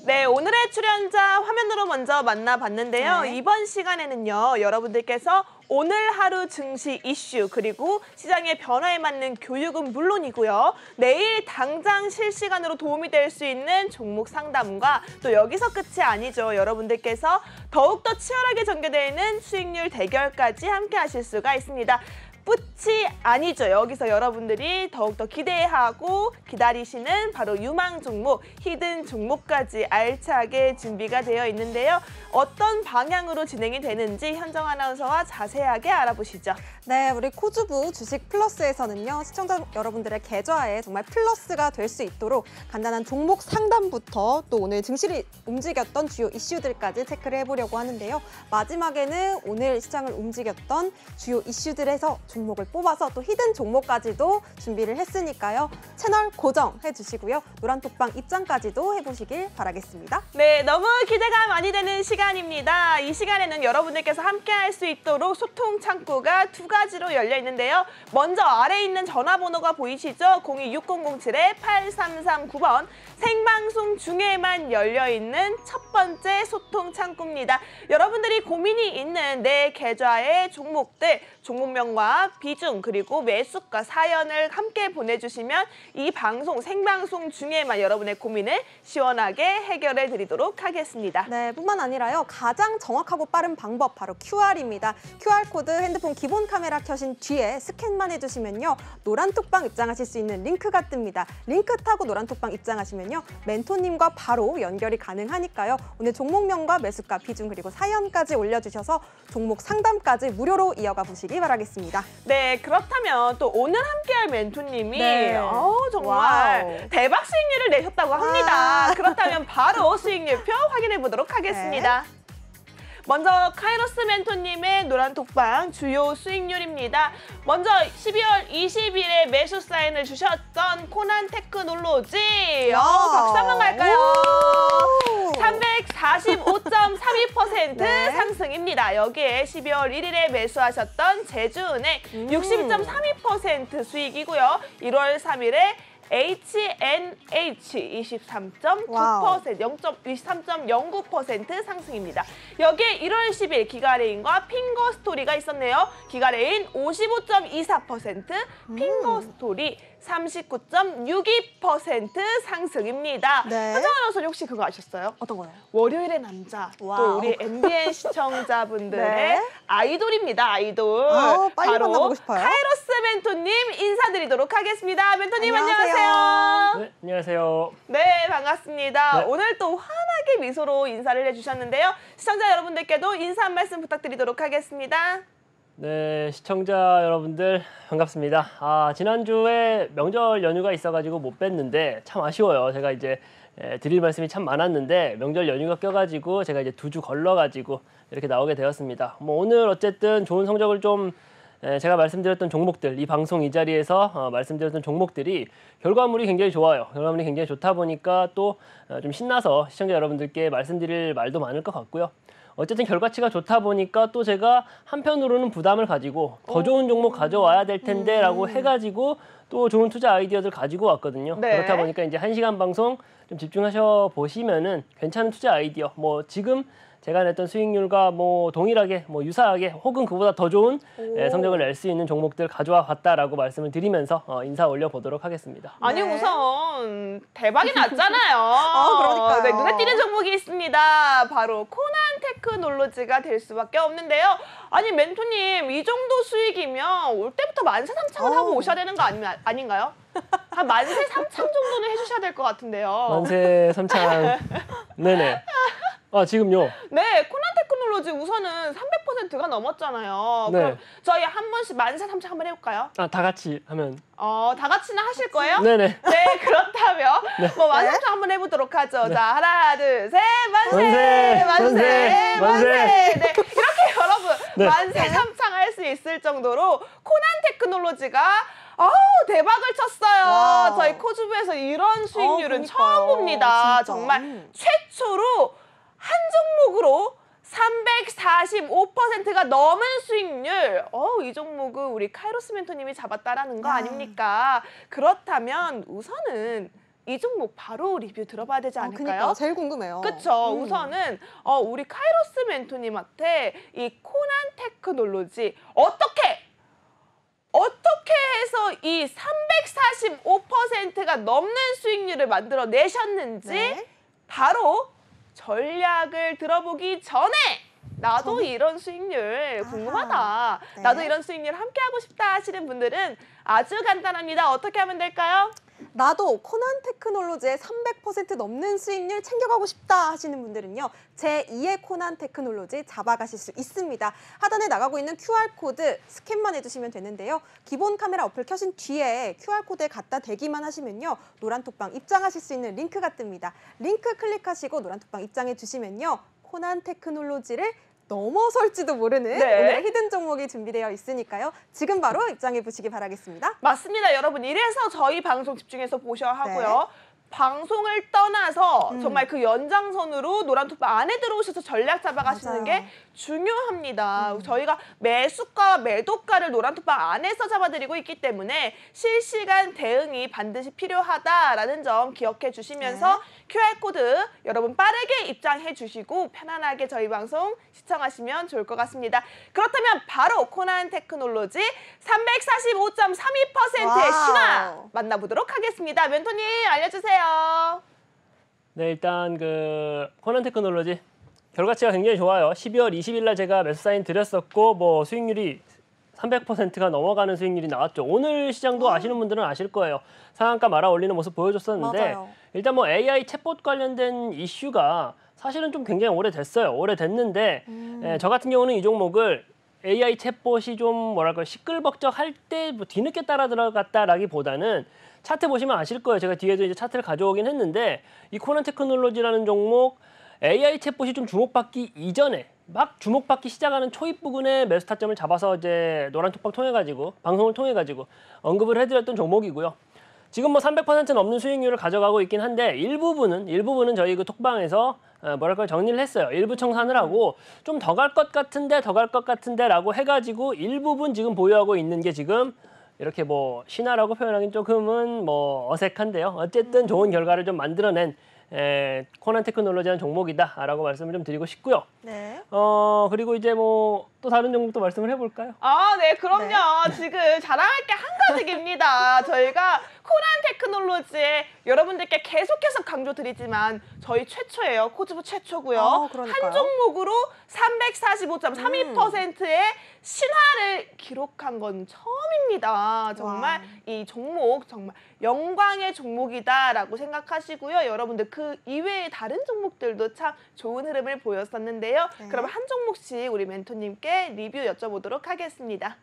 네, 오늘의 출연자 화면으로 먼저 만나봤는데요. 네. 이번 시간에는요, 여러분들께서 오늘 하루 증시 이슈 그리고 시장의 변화에 맞는 교육은 물론이고요. 내일 당장 실시간으로 도움이 될 수 있는 종목 상담과 또 여기서 끝이 아니죠. 여러분들께서 더욱더 치열하게 전개되는 수익률 대결까지 함께 하실 수가 있습니다. 끝이 아니죠. 여기서 여러분들이 더욱더 기대하고 기다리시는 바로 유망 종목, 히든 종목까지 알차게 준비가 되어 있는데요. 어떤 방향으로 진행이 되는지 현정 아나운서와 자세하게 알아보시죠. 네, 우리 코주부 주식 플러스에서는요, 시청자 여러분들의 계좌에 정말 플러스가 될 수 있도록 간단한 종목 상담부터 또 오늘 증시를 움직였던 주요 이슈들까지 체크를 해보려고 하는데요. 마지막에는 오늘 시장을 움직였던 주요 이슈들에서 종목을 뽑아서 또 히든 종목까지도 준비를 했으니까요. 채널 고정해 주시고요. 노란톡방 입장까지도 해보시길 바라겠습니다. 네, 너무 기대가 많이 되는 시간입니다. 이 시간에는 여러분들께서 함께 할 수 있도록 소통 창구가 두 가지로 열려 있는데요. 먼저 아래에 있는 전화번호가 보이시죠? 026007-8339번 생방송 중에만 열려 있는 첫 번째 소통 창구입니다. 여러분들이 고민이 있는 내 계좌의 종목들, 종목명과 비중 그리고 매수가 사연을 함께 보내주시면 이 방송 생방송 중에만 여러분의 고민을 시원하게 해결해 드리도록 하겠습니다. 네, 뿐만 아니라요. 가장 정확하고 빠른 방법 바로 QR입니다. QR코드 핸드폰 기본 카메라 켜신 뒤에 스캔만 해주시면요. 노란톡방 입장하실 수 있는 링크가 뜹니다. 링크 타고 노란톡방 입장하시면요. 멘토님과 바로 연결이 가능하니까요. 오늘 종목명과 매수가, 비중 그리고 사연까지 올려주셔서 종목 상담까지 무료로 이어가 보시기 바라겠습니다. 네, 그렇다면 또 오늘 함께할 멘토님이 네. 정말 와우. 대박 수익률을 내셨다고 합니다. 그렇다면 바로 수익률표 확인해 보도록 하겠습니다. 네. 먼저 카이로스 멘토님의 노란톡방 주요 수익률입니다. 먼저 12월 20일에 매수 사인을 주셨던 코난 테크놀로지. 박수 한번 갈까요? 345.32% 네. 상승입니다. 여기에 12월 1일에 매수하셨던 제주은행 62.32% 수익이고요. 1월 3일에 HNH 23.9%, 23.09% 상승입니다. 여기에 1월 10일 기가레인과 핑거스토리가 있었네요. 기가레인 55.24%, 핑거스토리 39.62% 상승입니다. 네. 현정 아나운서 혹시 그거 아셨어요? 어떤 거요? 월요일의 남자, 또 와우. 우리 MBN 시청자분들의 네. 아이돌입니다. 아이돌. 빨리 바로 만나보고 싶어요. 카이로스 멘토님 인사드리도록 하겠습니다. 멘토님 안녕하세요. 안녕하세요. 네, 안녕하세요. 네, 반갑습니다. 네. 오늘 또 환하게 미소로 인사를 해주셨는데요. 시청자 여러분들께도 인사 한 말씀 부탁드리도록 하겠습니다. 네, 시청자 여러분들 반갑습니다. 지난주에 명절 연휴가 있어가지고 못 뵀는데 참 아쉬워요. 제가 이제 드릴 말씀이 참 많았는데 명절 연휴가 껴가지고 제가 이제 2주 걸러가지고 이렇게 나오게 되었습니다. 오늘 어쨌든 좋은 성적을 좀 제가 말씀드렸던 종목들, 이 방송 이 자리에서 말씀드렸던 종목들이 결과물이 굉장히 좋아요. 결과물이 굉장히 좋다 보니까 또 좀 신나서 시청자 여러분들께 말씀드릴 말도 많을 것 같고요. 어쨌든 결과치가 좋다 보니까 또 제가 한편으로는 부담을 가지고 더 좋은 종목 가져와야 될 텐데 라고 해가지고 또 좋은 투자 아이디어들 가지고 왔거든요. 네. 그렇다 보니까 이제 1시간 방송 좀 집중하셔 보시면은 괜찮은 투자 아이디어, 지금 제가 냈던 수익률과 동일하게 유사하게 혹은 그보다 더 좋은 성적을 낼 수 있는 종목들 가져와 봤다라고 말씀을 드리면서 인사 올려보도록 하겠습니다. 아니 네. 우선 대박이 났잖아요. 그러니까요. 네, 눈에 띄는 종목이 있습니다. 바로 코난 테크놀로지가 될 수밖에 없는데요. 아니 멘토님 이 정도 수익이면 올 때부터 14,300원 하고 오셔야 되는 거 아닌가요? 한 14,300원 정도는 해주셔야 될 것 같은데요. 만세 삼창. 네네. 지금요? 네, 코난 테크놀로지 우선은 300%가 넘었잖아요. 네. 그럼 저희 한 번씩 14,300원 한번 해볼까요? 다 같이 하면. 다 같이는 하실 거예요? 네네. 네, 그렇다면 14,300원 한번 해보도록 하죠. 네. 자, 하나, 둘, 셋, 만세! 만세! 만세! 만세! 만세! 만세! 네, 이렇게 여러분 네. 만세삼창 할 수 있을 정도로 코난 테크놀로지가 대박을 쳤어요. 와우. 저희 코주부에서 이런 수익률은 그러니까요. 처음 봅니다. 진짜. 정말 최초로 한 종목으로 345%가 넘은 수익률. 이 종목은 우리 카이로스 멘토님이 잡았다라는 거 아닙니까? 그렇다면 우선은 이 종목 바로 리뷰 들어봐야 되지 않을까요? 그러니까 제일 궁금해요. 그쵸. 우선은 우리 카이로스 멘토님한테 이 코난 테크놀로지 어떻게 해서 이 345%가 넘는 수익률을 만들어 내셨는지 네. 바로 전략을 들어보기 전에 나도 이런 수익률 궁금하다. 네. 나도 이런 수익률 함께 하고 싶다 하시는 분들은 아주 간단합니다. 어떻게 하면 될까요? 나도 코난 테크놀로지의 300% 넘는 수익률 챙겨가고 싶다 하시는 분들은요. 제2의 코난 테크놀로지 잡아가실 수 있습니다. 하단에 나가고 있는 QR코드 스캔만 해주시면 되는데요. 기본 카메라 어플 켜신 뒤에 QR코드에 갖다 대기만 하시면요. 노란톡방 입장하실 수 있는 링크가 뜹니다. 링크 클릭하시고 노란톡방 입장해 주시면요. 코난 테크놀로지를 넘어설지도 모르는 네. 오늘의 히든 종목이 준비되어 있으니까요. 지금 바로 입장해 보시기 바라겠습니다. 맞습니다, 여러분. 이래서 저희 방송 집중해서 보셔야 하고요. 방송을 떠나서 정말 그 연장선으로 노란톡방 안에 들어오셔서 전략 잡아가시는 맞아요. 게 중요합니다. 저희가 매수가, 매도가를 노란톡방 안에서 잡아드리고 있기 때문에 실시간 대응이 반드시 필요하다라는 점 기억해 주시면서 QR코드 여러분 빠르게 입장해 주시고 편안하게 저희 방송 시청하시면 좋을 것 같습니다. 그렇다면 바로 코난 테크놀로지 345.32%의 와우. 신화 만나보도록 하겠습니다. 멘토님 알려주세요. 네, 일단 그 코난 테크놀로지 결과치가 굉장히 좋아요. 12월 20일 날 제가 매수 사인 드렸었고 뭐 수익률이 300%가 넘어가는 수익률이 나왔죠. 오늘 시장도 아시는 분들은 아실 거예요. 상한가 말아 올리는 모습 보여줬었는데 맞아요. 일단 뭐 AI 챗봇 관련된 이슈가 사실은 좀 굉장히 오래됐어요. 오래됐는데 저 같은 경우는 이 종목을 AI 챗봇이 좀 뭐랄까 시끌벅적할 때 뭐 뒤늦게 따라 들어갔다라기보다는 차트 보시면 아실 거예요. 제가 뒤에도 이제 차트를 가져오긴 했는데 이 코난 테크놀로지라는 종목 AI 챗봇이 좀 주목받기 이전에 막 주목받기 시작하는 초입 부근에 매수 타점을 잡아서 이제 노란톡방 통해 가지고 방송을 통해 가지고 언급을 해드렸던 종목이고요. 지금 뭐 300% 넘는 수익률을 가져가고 있긴 한데 일부분은 저희 그 톡방에서 뭐랄까 정리를 했어요. 일부 청산을 하고 좀 더 갈 것 같은데라고 해가지고 일부분 지금 보유하고 있는 게 지금 이렇게 뭐 신화라고 표현하기는 조금은 뭐 어색한데요. 어쨌든 좋은 결과를 좀 만들어낸 코난 테크놀로지라는 종목이다라고 말씀을 좀 드리고 싶고요. 네. 그리고 이제 뭐 또 다른 종목도 말씀을 해볼까요? 아, 네, 그럼요. 지금 자랑할 게 한가득입니다. 저희가 코난 테크놀로지에 여러분들께 계속해서 강조드리지만 저희 최초예요. 코즈부 최초고요. 그러니까요. 한 종목으로 345.32%의 신화를 기록한 건 처음입니다. 정말 와. 이 종목 정말 영광의 종목이다라고 생각하시고요. 여러분들 그 이외의 다른 종목들도 참 좋은 흐름을 보였었는데요. 네. 그럼 한 종목씩 우리 멘토님께 리뷰 여쭤보도록 하겠습니다.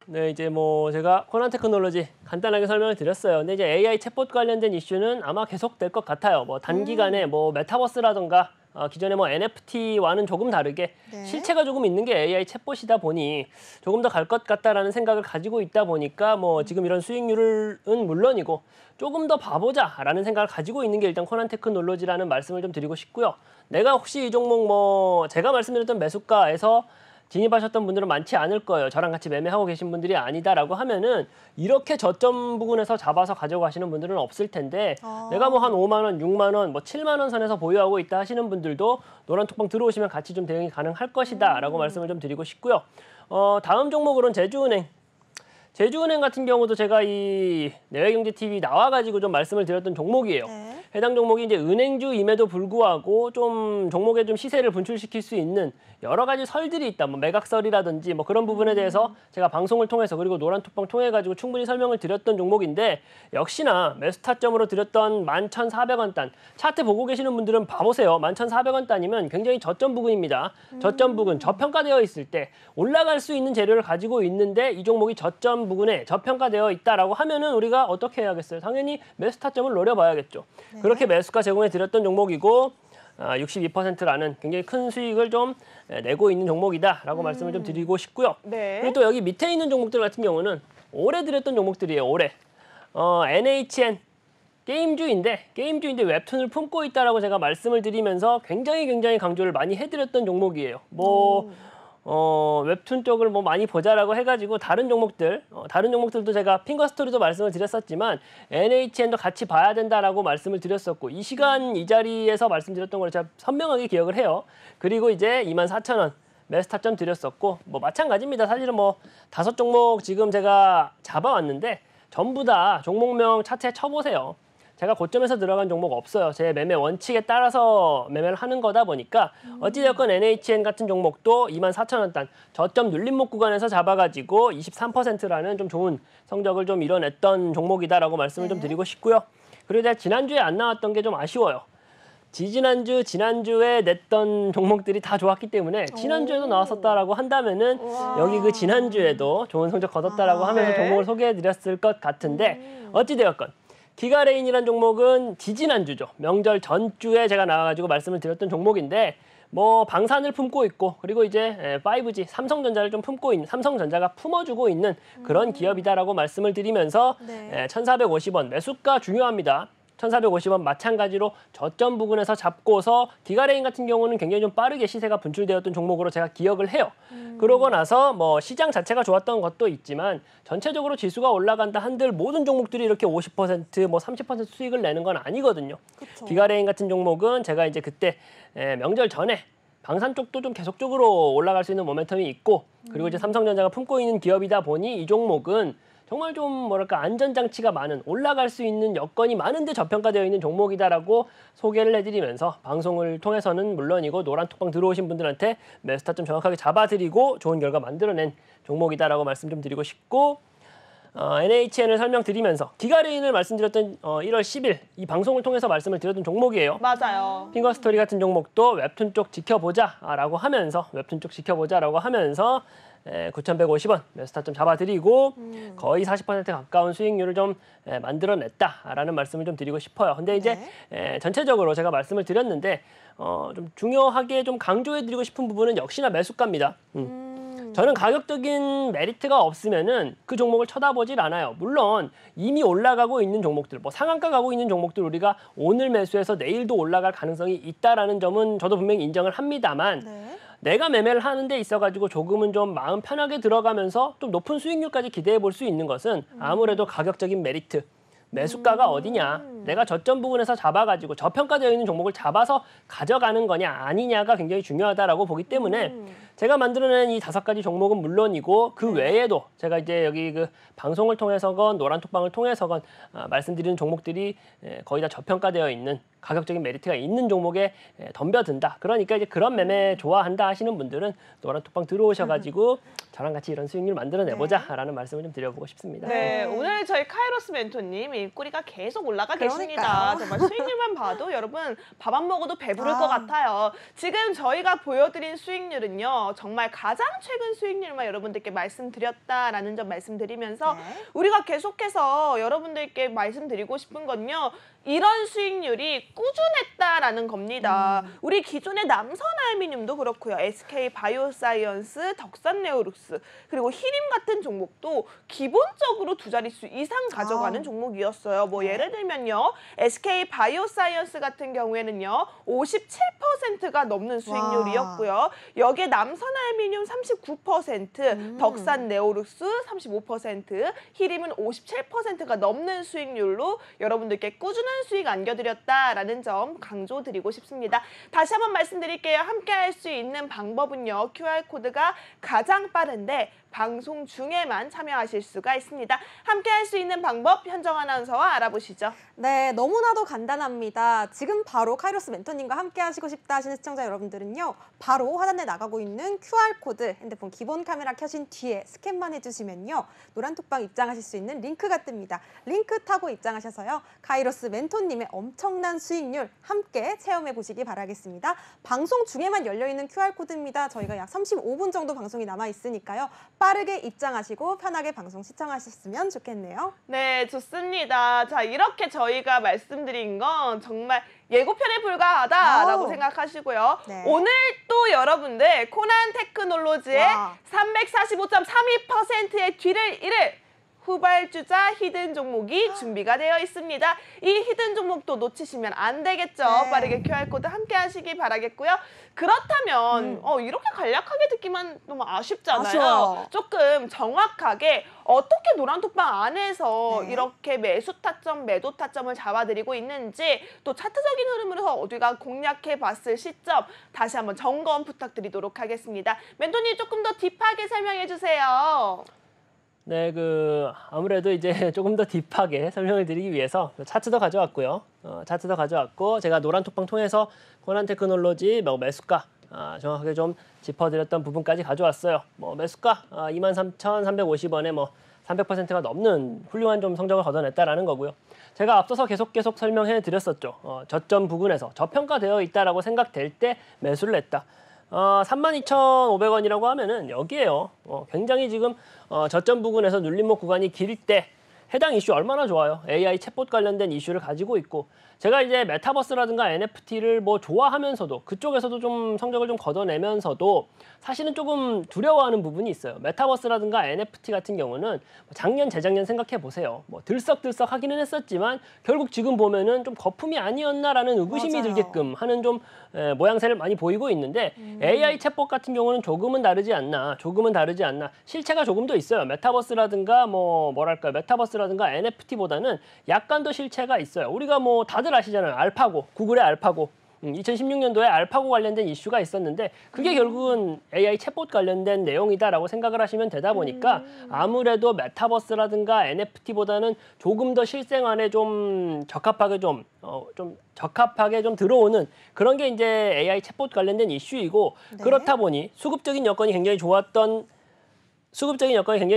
네, 이제 뭐 제가 코난 테크놀로지 간단하게 설명을 드렸어요. 근데 이제 AI 챗봇 관련된 이슈는 아마 계속될 것 같아요. 뭐 단기간에 뭐 메타버스라던가 기존의 뭐 NFT와는 조금 다르게 네. 실체가 조금 있는 게 AI 챗봇이다 보니 조금 더 갈 것 같다라는 생각을 가지고 있다 보니까 뭐 지금 이런 수익률은 물론이고 조금 더 봐보자라는 생각을 가지고 있는 게 일단 코난 테크놀로지라는 말씀을 좀 드리고 싶고요. 내가 혹시 이 종목 뭐 제가 말씀드렸던 매수가에서 진입하셨던 분들은 많지 않을 거예요. 저랑 같이 매매하고 계신 분들이 아니다라고 하면은 이렇게 저점 부근에서 잡아서 가져가시는 분들은 없을 텐데 내가 뭐 한 5만 원, 6만 원, 뭐 7만 원 선에서 보유하고 있다 하시는 분들도 노란톡방 들어오시면 같이 좀 대응이 가능할 것이다라고 말씀을 좀 드리고 싶고요. 다음 종목으로는 제주은행. 제주은행 같은 경우도 제가 이 내외경제TV 나와가지고 좀 말씀을 드렸던 종목이에요. 네. 해당 종목이 이제 은행주임에도 불구하고 좀 종목의 좀 시세를 분출시킬 수 있는 여러 가지 설들이 있다. 뭐 매각설이라든지 뭐 그런 부분에 대해서 제가 방송을 통해서 그리고 노란톡방 통해 가지고 충분히 설명을 드렸던 종목인데 역시나 매수 타점으로 드렸던 11,400원 단. 차트 보고 계시는 분들은 봐보세요. 11,400원 단이면 굉장히 저점 부근입니다. 저점 부근, 저평가되어 있을 때 올라갈 수 있는 재료를 가지고 있는데 이 종목이 저점 부근에 저평가되어 있다라고 하면은 우리가 어떻게 해야겠어요? 당연히 매수 타점을 노려봐야겠죠. 그렇게 매수가 제공해 드렸던 종목이고 62%라는 굉장히 큰 수익을 좀 내고 있는 종목이다라고 말씀을 좀 드리고 싶고요. 네. 그리고 또 여기 밑에 있는 종목들 같은 경우는 올해 드렸던 종목들이에요. 올해 NHN 게임주인데 웹툰을 품고 있다라고 제가 말씀을 드리면서 굉장히 강조를 많이 해드렸던 종목이에요. 뭐 웹툰 쪽을 뭐 많이 보자라고 해가지고 다른 종목들도 제가 핑거스토리도 말씀을 드렸었지만 NHN도 같이 봐야 된다라고 말씀을 드렸었고 이 시간 이 자리에서 말씀드렸던 걸 제가 선명하게 기억을 해요. 그리고 이제 24,000원 매수 타점 드렸었고 뭐 마찬가지입니다. 사실은 뭐 5종목 지금 제가 잡아왔는데 전부 다 종목명 차트에 쳐보세요. 제가 고점에서 들어간 종목 없어요. 제 매매 원칙에 따라서 매매를 하는 거다 보니까 어찌되었건 NHN 같은 종목도 24,000원 단 저점 눌림목 구간에서 잡아가지고 23%라는 좀 좋은 성적을 좀 이뤄냈던 종목이다라고 말씀을 좀 드리고 싶고요. 그리고 제가 지난주에 안 나왔던 게 좀 아쉬워요. 지난주에 냈던 종목들이 다 좋았기 때문에 지난주에도 나왔었다라고 한다면은 여기 그 지난주에도 좋은 성적 거뒀다라고 하면서 네. 종목을 소개해드렸을 것 같은데 어찌되었건 기가레인이라는 종목은 지지난주죠. 명절 전주에 제가 나와가지고 말씀을 드렸던 종목인데 뭐 방산을 품고 있고 그리고 이제 5G 삼성전자를 좀 품고 있는 삼성전자가 품어주고 있는 그런 기업이다라고 말씀을 드리면서 네. 1,450원 매수가 중요합니다. 1,450원 마찬가지로 저점 부근에서 잡고서 기가레인 같은 경우는 굉장히 좀 빠르게 시세가 분출되었던 종목으로 제가 기억을 해요. 그러고 나서 뭐 시장 자체가 좋았던 것도 있지만 전체적으로 지수가 올라간다 한들 모든 종목들이 이렇게 50% 뭐 30% 수익을 내는 건 아니거든요. 그쵸. 기가레인 같은 종목은 제가 이제 그때 명절 전에 방산 쪽도 좀 계속적으로 올라갈 수 있는 모멘텀이 있고 그리고 이제 삼성전자가 품고 있는 기업이다 보니 이 종목은 정말 좀 뭐랄까 안전장치가 많은 올라갈 수 있는 여건이 많은데 저평가되어 있는 종목이다라고 소개를 해드리면서 방송을 통해서는 물론이고 노란톡방 들어오신 분들한테 매수타 좀 정확하게 잡아드리고 좋은 결과 만들어낸 종목이다라고 말씀 좀 드리고 싶고 NHN을 설명드리면서 기가레인을 말씀드렸던 1월 10일 이 방송을 통해서 말씀을 드렸던 종목이에요. 맞아요. 핑거스토리 같은 종목도 웹툰 쪽 지켜보자라고 하면서 9,150원 매수타 좀 잡아드리고 거의 40% 가까운 수익률을 좀 만들어냈다라는 말씀을 좀 드리고 싶어요. 근데 이제 전체적으로 제가 말씀을 드렸는데 좀 중요하게 좀 강조해드리고 싶은 부분은 역시나 매수가입니다. 저는 가격적인 메리트가 없으면은 그 종목을 쳐다보질 않아요. 물론 이미 올라가고 있는 종목들, 뭐 상한가 가고 있는 종목들 우리가 오늘 매수해서 내일도 올라갈 가능성이 있다라는 점은 저도 분명히 인정을 합니다만 네. 내가 매매를 하는 데 있어가지고 조금은 좀 마음 편하게 들어가면서 좀 높은 수익률까지 기대해 볼 수 있는 것은 아무래도 가격적인 메리트, 매수가가 어디냐, 내가 저점 부분에서 잡아가지고 저평가되어 있는 종목을 잡아서 가져가는 거냐 아니냐가 굉장히 중요하다라고 보기 때문에 제가 만들어낸 이 5가지 종목은 물론이고 그 외에도 제가 이제 여기 그 방송을 통해서건 노란톡방을 통해서건 말씀드리는 종목들이 거의 다 저평가되어 있는 가격적인 메리트가 있는 종목에 덤벼든다. 그러니까 이제 그런 매매 좋아한다 하시는 분들은 노란톡방 들어오셔가지고 저랑 같이 이런 수익률 만들어내보자라는 말씀을 좀 드려보고 싶습니다. 네, 오늘 저희 카이로스 멘토님 일꼬리가 계속 올라가 계십니다. 그러니까요. 정말 수익률만 봐도 여러분 밥 안 먹어도 배부를 것 같아요. 지금 저희가 보여드린 수익률은요. 정말 가장 최근 수익률만 여러분들께 말씀드렸다라는 점 말씀드리면서 네. 우리가 계속해서 여러분들께 말씀드리고 싶은 건요. 이런 수익률이 꾸준했다라는 겁니다. 우리 기존의 남선알미늄도 그렇고요. SK바이오사이언스, 덕산네오룩스 그리고 히림 같은 종목도 기본적으로 2자릿수 이상 가져가는 종목이었어요. 뭐 예를 들면요. SK바이오사이언스 같은 경우에는요. 57%가 넘는 수익률이었고요. 여기에 남선알미늄 39%, 덕산네오룩스 35%, 히림은 57%가 넘는 수익률로 여러분들께 꾸준한 수익 안겨드렸다라는 점 강조드리고 싶습니다. 다시 한번 말씀드릴게요. 함께 할 수 있는 방법은요. QR코드가 가장 빠른데 방송 중에만 참여하실 수가 있습니다. 함께 할 수 있는 방법 현정 아나운서와 알아보시죠. 네, 너무나도 간단합니다. 지금 바로 카이로스 멘토님과 함께 하시고 싶다 하시는 시청자 여러분들은요. 바로 화면에 나가고 있는 QR코드 핸드폰 기본 카메라 켜신 뒤에 스캔만 해주시면요. 노란톡방 입장하실 수 있는 링크가 뜹니다. 링크 타고 입장하셔서요. 카이로스 멘토님의 엄청난 수익률 함께 체험해 보시기 바라겠습니다. 방송 중에만 열려있는 QR코드입니다. 저희가 약 35분 정도 방송이 남아있으니까요. 빠르게 입장하시고 편하게 방송 시청하셨으면 좋겠네요. 네, 좋습니다. 자, 이렇게 저희가 말씀드린 건 정말 예고편에 불과하다라고 아우. 생각하시고요. 네. 오늘 또 여러분들 코난 테크놀로지의 와. 345.32%의 뒤를 이을 후발주자 히든 종목이 준비가 되어 있습니다. 이 히든 종목도 놓치시면 안 되겠죠. 네. 빠르게 QR코드 함께 하시기 바라겠고요. 그렇다면 이렇게 간략하게 듣기만 너무 아쉽잖아요. 아쉬워요. 조금 정확하게 어떻게 노란톡방 안에서 네. 이렇게 매수 타점, 매도 타점을 잡아드리고 있는지 또 차트적인 흐름으로 우리가 공략해 봤을 시점 다시 한번 점검 부탁드리도록 하겠습니다. 멘토님 조금 더 딥하게 설명해 주세요. 네, 아무래도 이제 조금 더 딥하게 설명을 드리기 위해서 차트도 가져왔고요. 차트도 가져왔고 제가 노란톡방 통해서 코난테크놀로지 매수가 정확하게 좀 짚어드렸던 부분까지 가져왔어요. 매수가 23,350원에 300%가 넘는 훌륭한 좀 성적을 거둬냈다라는 거고요. 제가 앞서서 계속 설명해 드렸었죠. 저점 부근에서 저평가되어 있다라고 생각될 때 매수를 했다. 32,500원이라고 하면은 여기에요. 굉장히 지금 저점 부근에서 눌림목 구간이 길 때 해당 이슈 얼마나 좋아요. AI 챗봇 관련된 이슈를 가지고 있고 제가 이제 메타버스라든가 NFT를 좋아하면서도 그쪽에서도 좀 성적을 좀 걷어내면서도 사실은 조금 두려워하는 부분이 있어요. 메타버스라든가 NFT 같은 경우는 작년, 재작년 생각해 보세요. 들썩들썩 하기는 했었지만 결국 지금 보면은 좀 거품이 아니었나라는 의구심이 맞아요. 들게끔 하는 좀 모양새를 많이 보이고 있는데 AI 챗봇 같은 경우는 조금은 다르지 않나. 실체가 조금 더 있어요. 메타버스라든가 메타버스라든가 NFT보다는 약간 더 실체가 있어요. 우리가 다들 아시잖아요. 알파고, 구글의 알파고. 2016년도에 알파고 관련된 이슈가 있었는데 그게 결국은 AI 챗봇 관련된 내용이다라고 생각을 하시면 되다 보니까 아무래도 메타버스라든가 NFT보다는 조금 더 실생활에 좀 적합하게 좀 들어오는 그런 게 이제 AI 챗봇 관련된 이슈이고 네. 그렇다 보니 수급적인 여건이 굉장히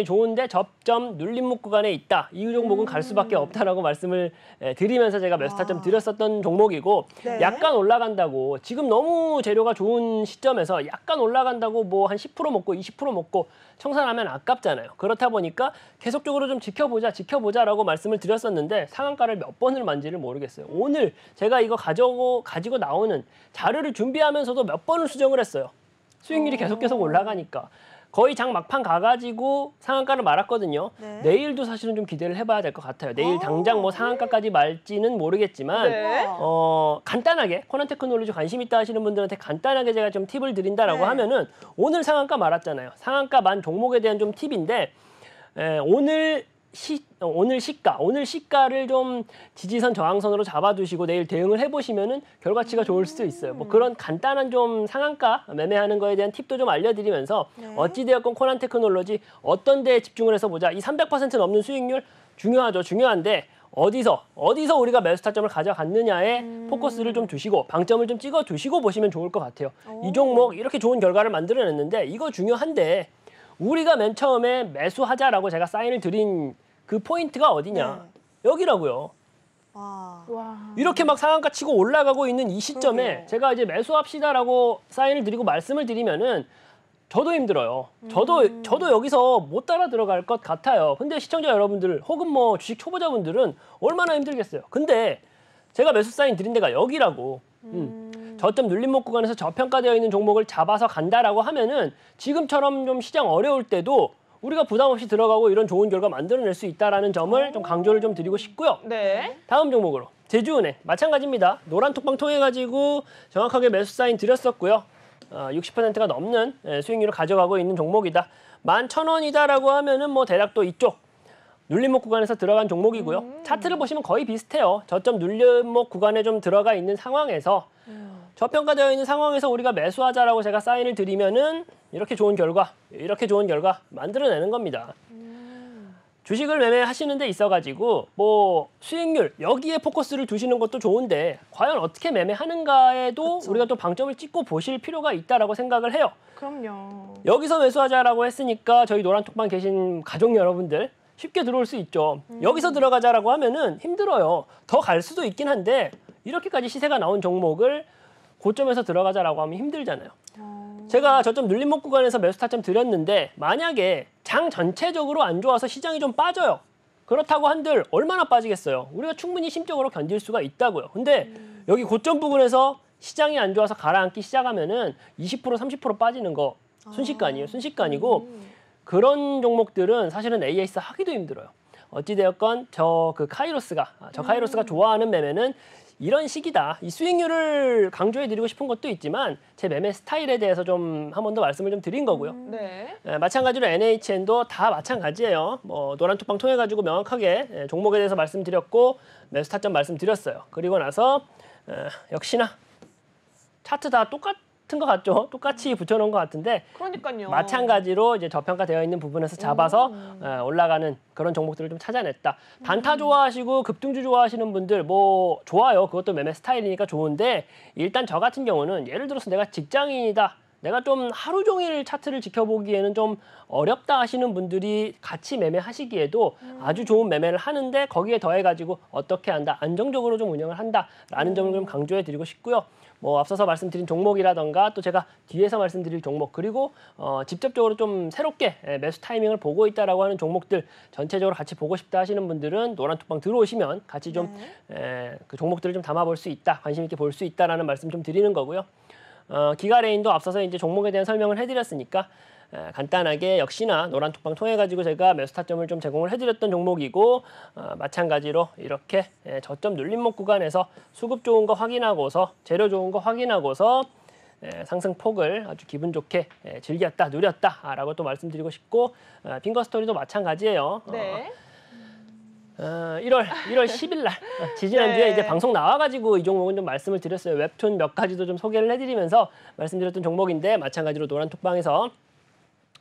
좋은데 접점 눌림목 구간에 있다. 이 종목은 갈 수밖에 없다라고 말씀을 드리면서 제가 매수 타점 드렸었던 종목이고 네. 약간 올라간다고 지금 너무 재료가 좋은 시점에서 약간 올라간다고 한 10% 먹고 20% 먹고 청산하면 아깝잖아요. 그렇다 보니까 계속적으로 좀 지켜보자라고 말씀을 드렸었는데 상한가를 몇 번을 만지를 모르겠어요. 오늘 제가 이거 가지고 나오는 자료를 준비하면서도 몇 번을 수정을 했어요. 수익률이 계속 올라가니까. 거의 장 막판 가가지고 상한가를 말았거든요. 네. 내일도 사실은 좀 기대를 해봐야 될 것 같아요. 내일 당장 상한가까지 말지는 모르겠지만 네. 간단하게 코난테크놀로지 관심 있다 하시는 분들한테 간단하게 제가 좀 팁을 드린다라고 네. 하면은 오늘 상한가 말았잖아요. 상한가 만 종목에 대한 좀 팁인데 오늘 시가를 좀 지지선 저항선으로 잡아두시고 내일 대응을 해보시면은 결과치가 좋을 수도 있어요. 그런 간단한 좀 상한가 매매하는 거에 대한 팁도 좀 알려드리면서 어찌되었건 코난테크놀로지 어떤 데에 집중을 해서 보자. 이 300% 넘는 수익률 중요하죠. 중요한데 어디서 우리가 매수 타점을 가져갔느냐에 포커스를 좀 두시고 방점을 좀 찍어 두시고 보시면 좋을 것 같아요. 이 종목 이렇게 좋은 결과를 만들어냈는데 이거 중요한데 우리가 맨 처음에 매수하자라고 제가 사인을 드린 그 포인트가 어디냐? 여기라고요. 와. 이렇게 막 상한가 치고 올라가고 있는 이 시점에 그러게요. 제가 이제 매수합시다라고 사인을 드리고 말씀을 드리면은 저도 힘들어요. 저도 여기서 못 따라 들어갈 것 같아요. 근데 시청자 여러분들 혹은 주식 초보자분들은 얼마나 힘들겠어요. 근데 제가 매수 사인 드린 데가 여기라고. 저점 눌림목 구간에서 저평가되어 있는 종목을 잡아서 간다라고 하면은 지금처럼 좀 시장 어려울 때도 우리가 부담 없이 들어가고 이런 좋은 결과 만들어낼 수 있다라는 점을 좀 강조를 좀 드리고 싶고요. 네. 다음 종목으로 제주은행 마찬가지입니다. 노란톡방 통해 가지고 정확하게 매수 사인 드렸었고요. 60%가 넘는 수익률을 가져가고 있는 종목이다. 11,000원이다라고 하면은 대략 또 이쪽 눌림목 구간에서 들어간 종목이고요. 차트를 보시면 거의 비슷해요. 저점 눌림목 구간에 좀 들어가 있는 상황에서 저평가되어 있는 상황에서 우리가 매수하자라고 제가 사인을 드리면은 이렇게 좋은 결과 만들어내는 겁니다. 주식을 매매하시는 데 있어가지고 수익률 여기에 포커스를 두시는 것도 좋은데 과연 어떻게 매매하는가에도 그쵸. 우리가 또 방점을 찍고 보실 필요가 있다라고 생각을 해요. 그럼요. 여기서 매수하자라고 했으니까 저희 노란톡방 계신 가족 여러분들 쉽게 들어올 수 있죠. 여기서 들어가자라고 하면은 힘들어요. 더 갈 수도 있긴 한데 이렇게까지 시세가 나온 종목을 고점에서 들어가자라고 하면 힘들잖아요. 제가 저점 눌림목 구간에서 매수 타점 드렸는데 만약에 장 전체적으로 안 좋아서 시장이 좀 빠져요. 그렇다고 한들 얼마나 빠지겠어요. 우리가 충분히 심적으로 견딜 수가 있다고요. 근데 여기 고점 부근에서 시장이 안 좋아서 가라앉기 시작하면은 20% 30% 빠지는 거 순식간이에요. 순식간이고 그런 종목들은 사실은 AS 하기도 힘들어요. 어찌되었건 저 카이로스가 좋아하는 매매는 이런 식이다. 이 수익률을 강조해드리고 싶은 것도 있지만 제 매매 스타일에 대해서 좀 한 번 더 말씀을 좀 드린 거고요. 네. 마찬가지로 NHN도 다 마찬가지예요. 뭐 노란톡방 통해 가지고 명확하게 종목에 대해서 말씀드렸고 매수 타점 말씀드렸어요. 그리고 나서 역시나 차트 다 똑같은 것 같죠? 똑같이 붙여놓은 것 같은데 그러니까요. 마찬가지로 이제 저평가되어 있는 부분에서 잡아서 올라가는 그런 종목들을 좀 찾아냈다. 단타 좋아하시고 급등주 좋아하시는 분들 뭐 좋아요. 그것도 매매 스타일이니까 좋은데 일단 저 같은 경우는 예를 들어서 내가 직장인이다. 내가 좀 하루 종일 차트를 지켜보기에는 좀 어렵다 하시는 분들이 같이 매매하시기에도 아주 좋은 매매를 하는데 거기에 더해가지고 어떻게 한다, 안정적으로 좀 운영을 한다라는 점을 좀 강조해드리고 싶고요. 뭐 앞서서 말씀드린 종목이라던가 또 제가 뒤에서 말씀드릴 종목 그리고 직접적으로 좀 새롭게 매수 타이밍을 보고 있다라고 하는 종목들 전체적으로 같이 보고 싶다 하시는 분들은 노란톡방 들어오시면 같이 좀 그 종목들을 좀 담아볼 수 있다, 관심 있게 볼 수 있다라는 말씀 좀 드리는 거고요. 기가레인도 앞서서 이제 종목에 대한 설명을 해드렸으니까 간단하게 역시나 노란톡방 통해 가지고 제가 매수 타점을 좀 제공을 해드렸던 종목이고 마찬가지로 이렇게 저점 눌림목 구간에서 수급 좋은 거 확인하고서 재료 좋은 거 확인하고서 상승폭을 아주 기분 좋게 즐겼다 누렸다라고 또 말씀드리고 싶고 핑거 스토리도 마찬가지예요. 네. 1월 10일 날 지지난주에 네. 이제 방송 나와가지고 이 종목은 좀 말씀을 드렸어요. 웹툰 몇 가지도 좀 소개를 해드리면서 말씀드렸던 종목인데 마찬가지로 노란톡방에서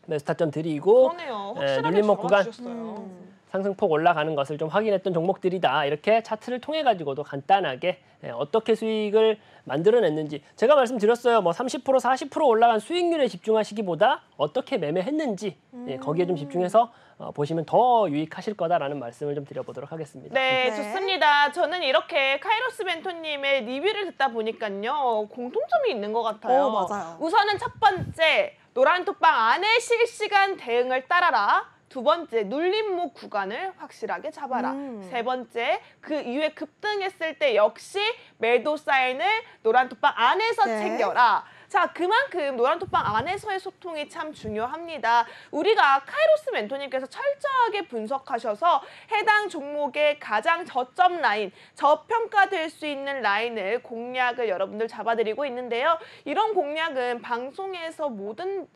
매수 타점 드리고 그러네요. 확실하게 눌림목 구간 잡아주셨어요. 상승폭 올라가는 것을 좀 확인했던 종목들이다. 이렇게 차트를 통해 가지고도 간단하게 어떻게 수익을 만들어냈는지 제가 말씀드렸어요. 뭐 30% 40% 올라간 수익률에 집중하시기보다 어떻게 매매했는지 거기에 좀 집중해서 보시면 더 유익하실 거다라는 말씀을 좀 드려보도록 하겠습니다. 네, 네. 좋습니다. 저는 이렇게 카이로스 멘토님의 리뷰를 듣다 보니까요. 공통점이 있는 것 같아요. 맞아요. 우선은 첫 번째, 노란톡방 안에 실시간 대응을 따라라. 두 번째, 눌림목 구간을 확실하게 잡아라. 세 번째, 그 이후에 급등했을 때 역시 매도 사인을 노란톡방 안에서 네. 챙겨라. 자, 그만큼 노란톡방 안에서의 소통이 참 중요합니다. 우리가 카이로스 멘토님께서 철저하게 분석하셔서 해당 종목의 가장 저점 라인, 저평가될 수 있는 라인을 공략을 여러분들 잡아드리고 있는데요. 이런 공략은 방송에서 모든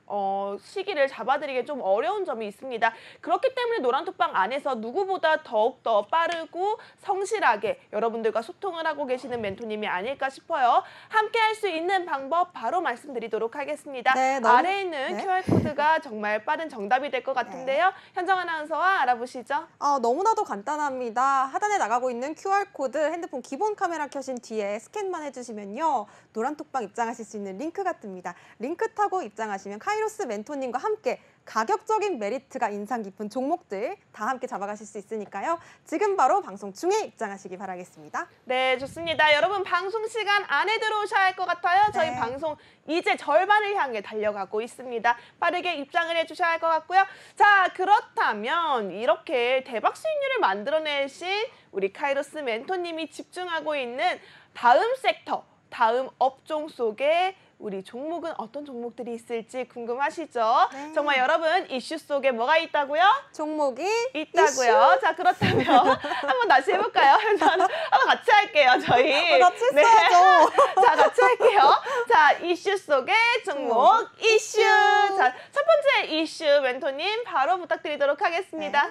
시기를 잡아드리기 좀 어려운 점이 있습니다. 그렇기 때문에 노란톡방 안에서 누구보다 더욱더 빠르고 성실하게 여러분들과 소통을 하고 계시는 멘토님이 아닐까 싶어요. 함께 할 수 있는 방법 바로 말씀드리도록 하겠습니다. 네, 아래에 있는 네. QR코드가 정말 빠른 정답이 될 것 같은데요. 현정 아나운서와 알아보시죠. 너무나도 간단합니다. 하단에 나가고 있는 QR코드 핸드폰 기본 카메라 켜신 뒤에 스캔만 해주시면요. 노란톡방 입장하실 수 있는 링크가 뜹니다. 링크 타고 입장하시면 카이로스 멘토님과 함께 가격적인 메리트가 인상 깊은 종목들 다 함께 잡아가실 수 있으니까요. 지금 바로 방송 중에 입장하시기 바라겠습니다. 네, 좋습니다. 여러분 방송 시간 안에 들어오셔야 할 것 같아요. 저희 네. 방송 이제 절반을 향해 달려가고 있습니다. 빠르게 입장을 해주셔야 할 것 같고요. 자, 그렇다면 이렇게 대박 수익률을 만들어내신 우리 카이로스 멘토님이 집중하고 있는 다음 섹터, 다음 업종 속에 우리 종목은 어떤 종목들이 있을지 궁금하시죠? 네. 정말 여러분 이슈 속에 뭐가 있다고요? 종목이 있다고요. 자, 그렇다면 한번 다시 해볼까요? 한번 같이 할게요, 저희. 같이 네. 써야죠. 자, 같이 할게요. 자, 이슈 속의 종목 이슈. 자, 첫 번째 이슈 멘토님 바로 부탁드리도록 하겠습니다.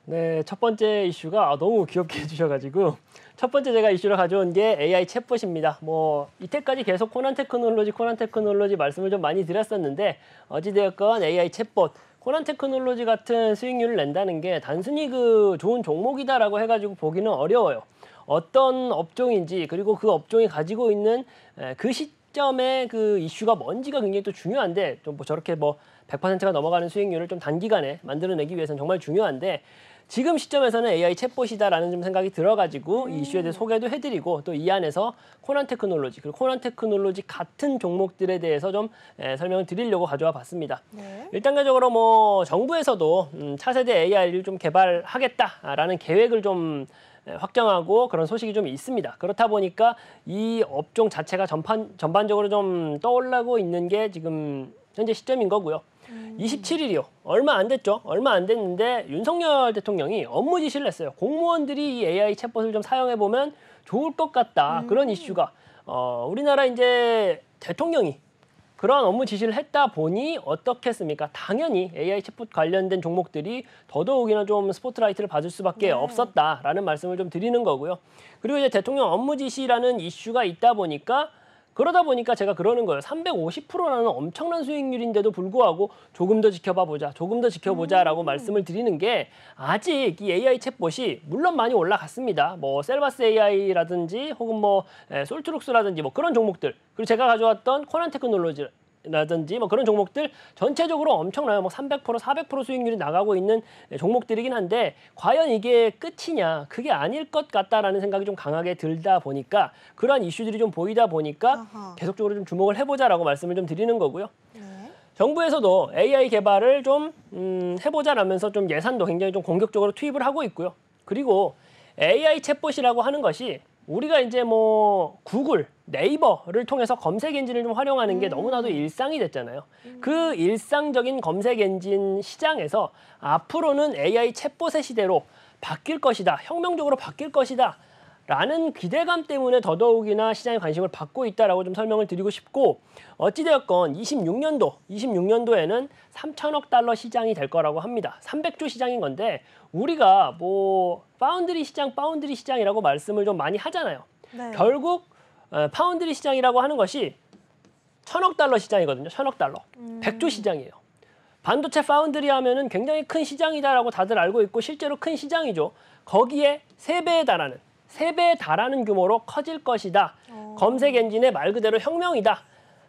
네, 첫 번째 이슈가 너무 귀엽게 해주셔가지고 첫 번째 제가 이슈를 가져온 게 AI 챗봇입니다. 뭐 이때까지 계속 코난 테크놀로지 말씀을 좀 많이 드렸었는데 어찌되었건 AI 챗봇, 코난 테크놀로지 같은 수익률을 낸다는 게 단순히 그 좋은 종목이다라고 해가지고 보기는 어려워요. 어떤 업종인지 그리고 그 업종이 가지고 있는 그 시점의 그 이슈가 뭔지가 굉장히 또 중요한데 좀 뭐 저렇게 뭐 100%가 넘어가는 수익률을 좀 단기간에 만들어내기 위해서는 정말 중요한데 지금 시점에서는 AI 챗봇이다라는 좀 생각이 들어가지고 이 이슈에 대해 소개도 해드리고 또 이 안에서 코난 테크놀로지 그리고 코난 테크놀로지 같은 종목들에 대해서 좀 설명을 드리려고 가져와 봤습니다. 네. 일단적으로 뭐 정부에서도 차세대 AI를 좀 개발하겠다라는 계획을 좀 확정하고 그런 소식이 좀 있습니다. 그렇다 보니까 이 업종 자체가 전반적으로 좀 떠올라고 있는 게 지금 현재 시점인 거고요. 27일이요. 얼마 안 됐죠. 얼마 안 됐는데 윤석열 대통령이 업무 지시를 했어요. 공무원들이 이 AI 챗봇을 좀 사용해 보면 좋을 것 같다. 그런 이슈가 우리나라 이제 대통령이 그런 업무 지시를 했다 보니 어떻겠습니까? 당연히 AI 챗봇 관련된 종목들이 더더욱이나 좀 스포트라이트를 받을 수밖에 없었다라는 말씀을 좀 드리는 거고요. 그리고 이제 대통령 업무 지시라는 이슈가 있다 보니까 그러다 보니까 제가 그러는 거예요. 350%라는 엄청난 수익률인데도 불구하고 조금 더 지켜봐 보자, 조금 더 지켜보자라고 말씀을 드리는 게 아직 이 AI 챗봇이 물론 많이 올라갔습니다. 뭐 셀바스 AI라든지 혹은 뭐 솔트룩스라든지 뭐 그런 종목들 그리고 제가 가져왔던 코난 테크놀로지 라든지 뭐 그런 종목들 전체적으로 엄청나요. 뭐 300%, 400% 수익률이 나가고 있는 종목들이긴 한데 과연 이게 끝이냐? 그게 아닐 것 같다라는 생각이 좀 강하게 들다 보니까 그러한 이슈들이 좀 보이다 보니까 계속적으로 좀 주목을 해보자라고 말씀을 좀 드리는 거고요. 정부에서도 AI 개발을 좀 해보자라면서 좀 예산도 굉장히 좀 공격적으로 투입을 하고 있고요. 그리고 AI 챗봇이라고 하는 것이 우리가 이제 뭐 구글, 네이버를 통해서 검색 엔진을 좀 활용하는 게 너무나도 일상이 됐잖아요. 그 일상적인 검색 엔진 시장에서 앞으로는 AI 챗봇의 시대로 바뀔 것이다. 혁명적으로 바뀔 것이다. 라는 기대감 때문에 더더욱이나 시장에 관심을 받고 있다라고 좀 설명을 드리고 싶고 어찌되었건 26년도에는 3천억 달러 시장이 될 거라고 합니다. 300조 시장인 건데 우리가 뭐 파운드리 시장이라고 말씀을 좀 많이 하잖아요. 네. 결국 파운드리 시장이라고 하는 것이 1,000억 달러 시장이거든요. 1,000억 달러. 100조 시장이에요. 반도체 파운드리 하면은 굉장히 큰 시장이다라고 다들 알고 있고 실제로 큰 시장이죠. 거기에 3배에 달하는 규모로 커질 것이다. 검색 엔진의 말 그대로 혁명이다.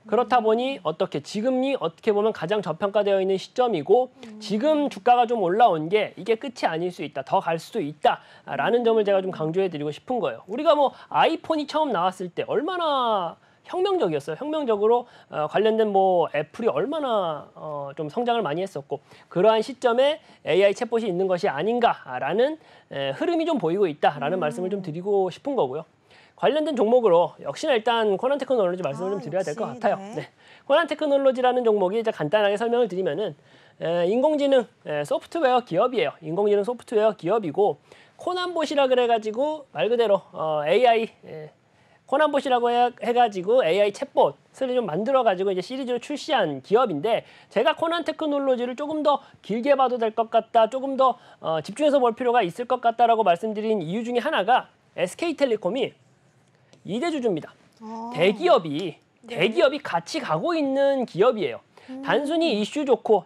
그렇다 보니 지금이 어떻게 보면 가장 저평가되어 있는 시점이고 지금 주가가 좀 올라온 게 이게 끝이 아닐 수 있다. 더 갈 수도 있다라는 점을 제가 좀 강조해드리고 싶은 거예요. 우리가 뭐 아이폰이 처음 나왔을 때 얼마나 혁명적이었어요. 혁명적으로 관련된 뭐 애플이 얼마나 좀 성장을 많이 했었고 그러한 시점에 AI 챗봇이 있는 것이 아닌가라는 흐름이 좀 보이고 있다라는 말씀을 좀 드리고 싶은 거고요. 관련된 종목으로 역시나 일단 코난 테크놀로지 말씀을 좀 드려야 될 것 같아요. 네. 코난 테크놀로지라는 종목이 이제 간단하게 설명을 드리면은 인공지능 소프트웨어 기업이에요. 인공지능 소프트웨어 기업이고 코난봇이라 그래가지고 말 그대로 AI 코난봇이라고 해가지고 AI 챗봇을 좀 만들어가지고 이제 시리즈로 출시한 기업인데 제가 코난 테크놀로지를 조금 더 길게 봐도 될 것 같다, 조금 더 집중해서 볼 필요가 있을 것 같다라고 말씀드린 이유 중에 하나가 SK텔레콤이 2대 주주입니다. 대기업이 같이 가고 있는 기업이에요. 단순히 이슈 좋고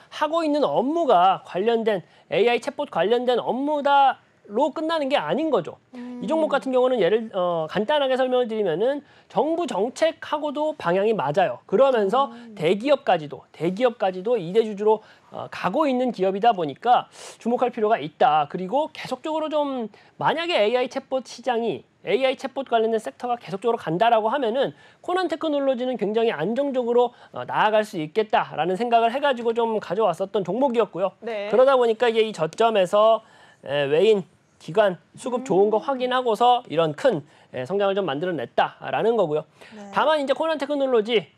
하고 있는 업무가 관련된 AI 챗봇 관련된 업무다로 끝나는 게 아닌 거죠. 이 종목 같은 경우는 간단하게 설명을 드리면은 정부 정책하고도 방향이 맞아요. 그러면서 대기업까지도 2대 주주로 가고 있는 기업이다 보니까 주목할 필요가 있다. 그리고 계속적으로 좀 만약에 AI 챗봇 관련된 섹터가 계속적으로 간다라고 하면은 코난 테크놀로지는 굉장히 안정적으로 나아갈 수 있겠다라는 생각을 해가지고 좀 가져왔었던 종목이었고요. 네. 그러다 보니까 이게 이 저점에서 외인 기관 수급 좋은 거 확인하고서 이런 큰 성장을 좀 만들어냈다라는 거고요. 다만 이제 코난 테크놀로지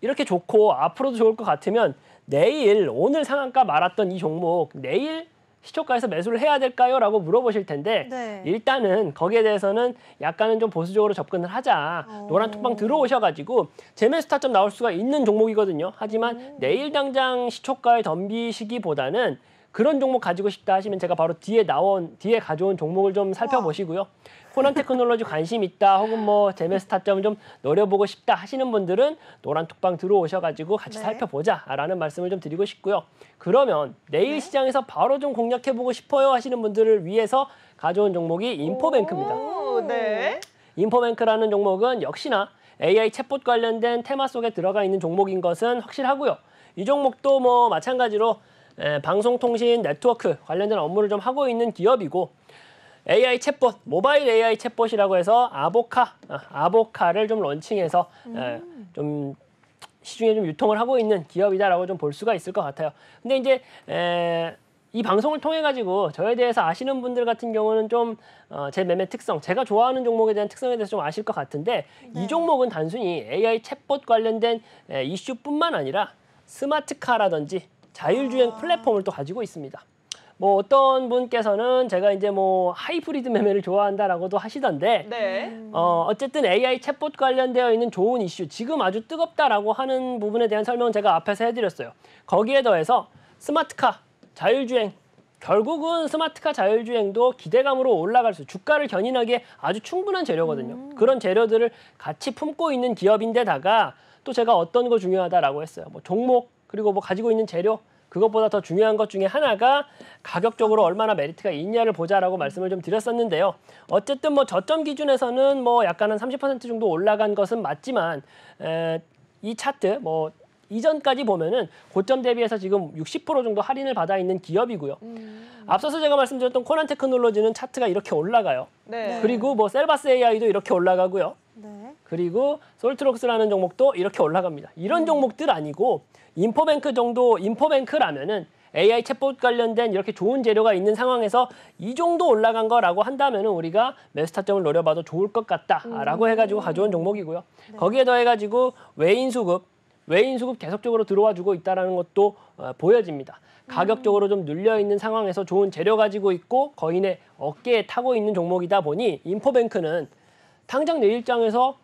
이렇게 좋고 앞으로도 좋을 것 같으면 오늘 상한가 말았던 이 종목 내일 시초가에서 매수를 해야 될까요? 라고 물어보실 텐데 일단은 거기에 대해서는 약간은 좀 보수적으로 접근을 하자. 노란 톡방 들어오셔가지고 재매수 타점 나올 수가 있는 종목이거든요. 하지만 내일 당장 시초가에 덤비시기보다는 그런 종목 가지고 싶다 하시면 제가 바로 뒤에 가져온 종목을 좀 살펴보시고요. 코난 테크놀로지 관심 있다 혹은 뭐 재매수 타점 좀 노려보고 싶다 하시는 분들은 노란 톡방 들어오셔가지고 같이 살펴보자라는 말씀을 좀 드리고 싶고요. 그러면 내일 시장에서 바로 좀 공략해보고 싶어요 하시는 분들을 위해서 가져온 종목이 인포뱅크입니다. 네. 인포뱅크라는 종목은 역시나 AI 챗봇 관련된 테마 속에 들어가 있는 종목인 것은 확실하고요. 이 종목도 뭐 마찬가지로 방송통신 네트워크 관련된 업무를 좀 하고 있는 기업이고 AI 챗봇, 모바일 AI 챗봇이라고 해서 아보카를 좀 런칭해서 좀 시중에 좀 유통을 하고 있는 기업이다라고 좀 볼 수가 있을 것 같아요. 근데 이제 이 방송을 통해 가지고 저에 대해서 아시는 분들 같은 경우는 좀 제 매매 특성, 제가 좋아하는 종목에 대한 특성에 대해서 좀 아실 것 같은데 이 종목은 단순히 AI 챗봇 관련된 이슈뿐만 아니라 스마트카라든지 자율주행 플랫폼을 또 가지고 있습니다. 뭐 어떤 분께서는 제가 이제 뭐 하이브리드 매매를 좋아한다라고도 하시던데 네. 어쨌든 AI 챗봇 관련되어 있는 좋은 이슈, 지금 아주 뜨겁다라고 하는 부분에 대한 설명은 제가 앞에서 해드렸어요. 거기에 더해서 스마트카, 자율주행, 결국은 스마트카 자율주행도 기대감으로 올라갈 수, 주가를 견인하기에 아주 충분한 재료거든요. 그런 재료들을 같이 품고 있는 기업인데다가 또 제가 어떤 거 중요하다라고 했어요. 뭐 종목, 그리고 뭐 가지고 있는 재료, 그것보다 더 중요한 것 중에 하나가 가격적으로 얼마나 메리트가 있냐를 보자라고 말씀을 좀 드렸었는데요. 어쨌든 뭐 저점 기준에서는 뭐 약간 한 30% 정도 올라간 것은 맞지만 이 차트 뭐 이전까지 보면은 고점 대비해서 지금 60% 정도 할인을 받아 있는 기업이고요. 앞서서 제가 말씀드렸던 코난 테크놀로지는 차트가 이렇게 올라가요. 네. 그리고 뭐 셀바스 AI도 이렇게 올라가고요. 네. 그리고 솔트록스라는 종목도 이렇게 올라갑니다. 이런 종목들 아니고 인포뱅크 정도, 인포뱅크라면은 AI 챗봇 관련된 이렇게 좋은 재료가 있는 상황에서 이 정도 올라간 거라고 한다면은 우리가 매수 타점을 노려봐도 좋을 것 같다라고 해가지고 가져온 종목이고요. 거기에 더해가지고 외인 수급 계속적으로 들어와 주고 있다는 것도 보여집니다. 가격적으로 좀 눌려 있는 상황에서 좋은 재료 가지고 있고 거인의 어깨에 타고 있는 종목이다 보니 인포뱅크는 당장 내일장에서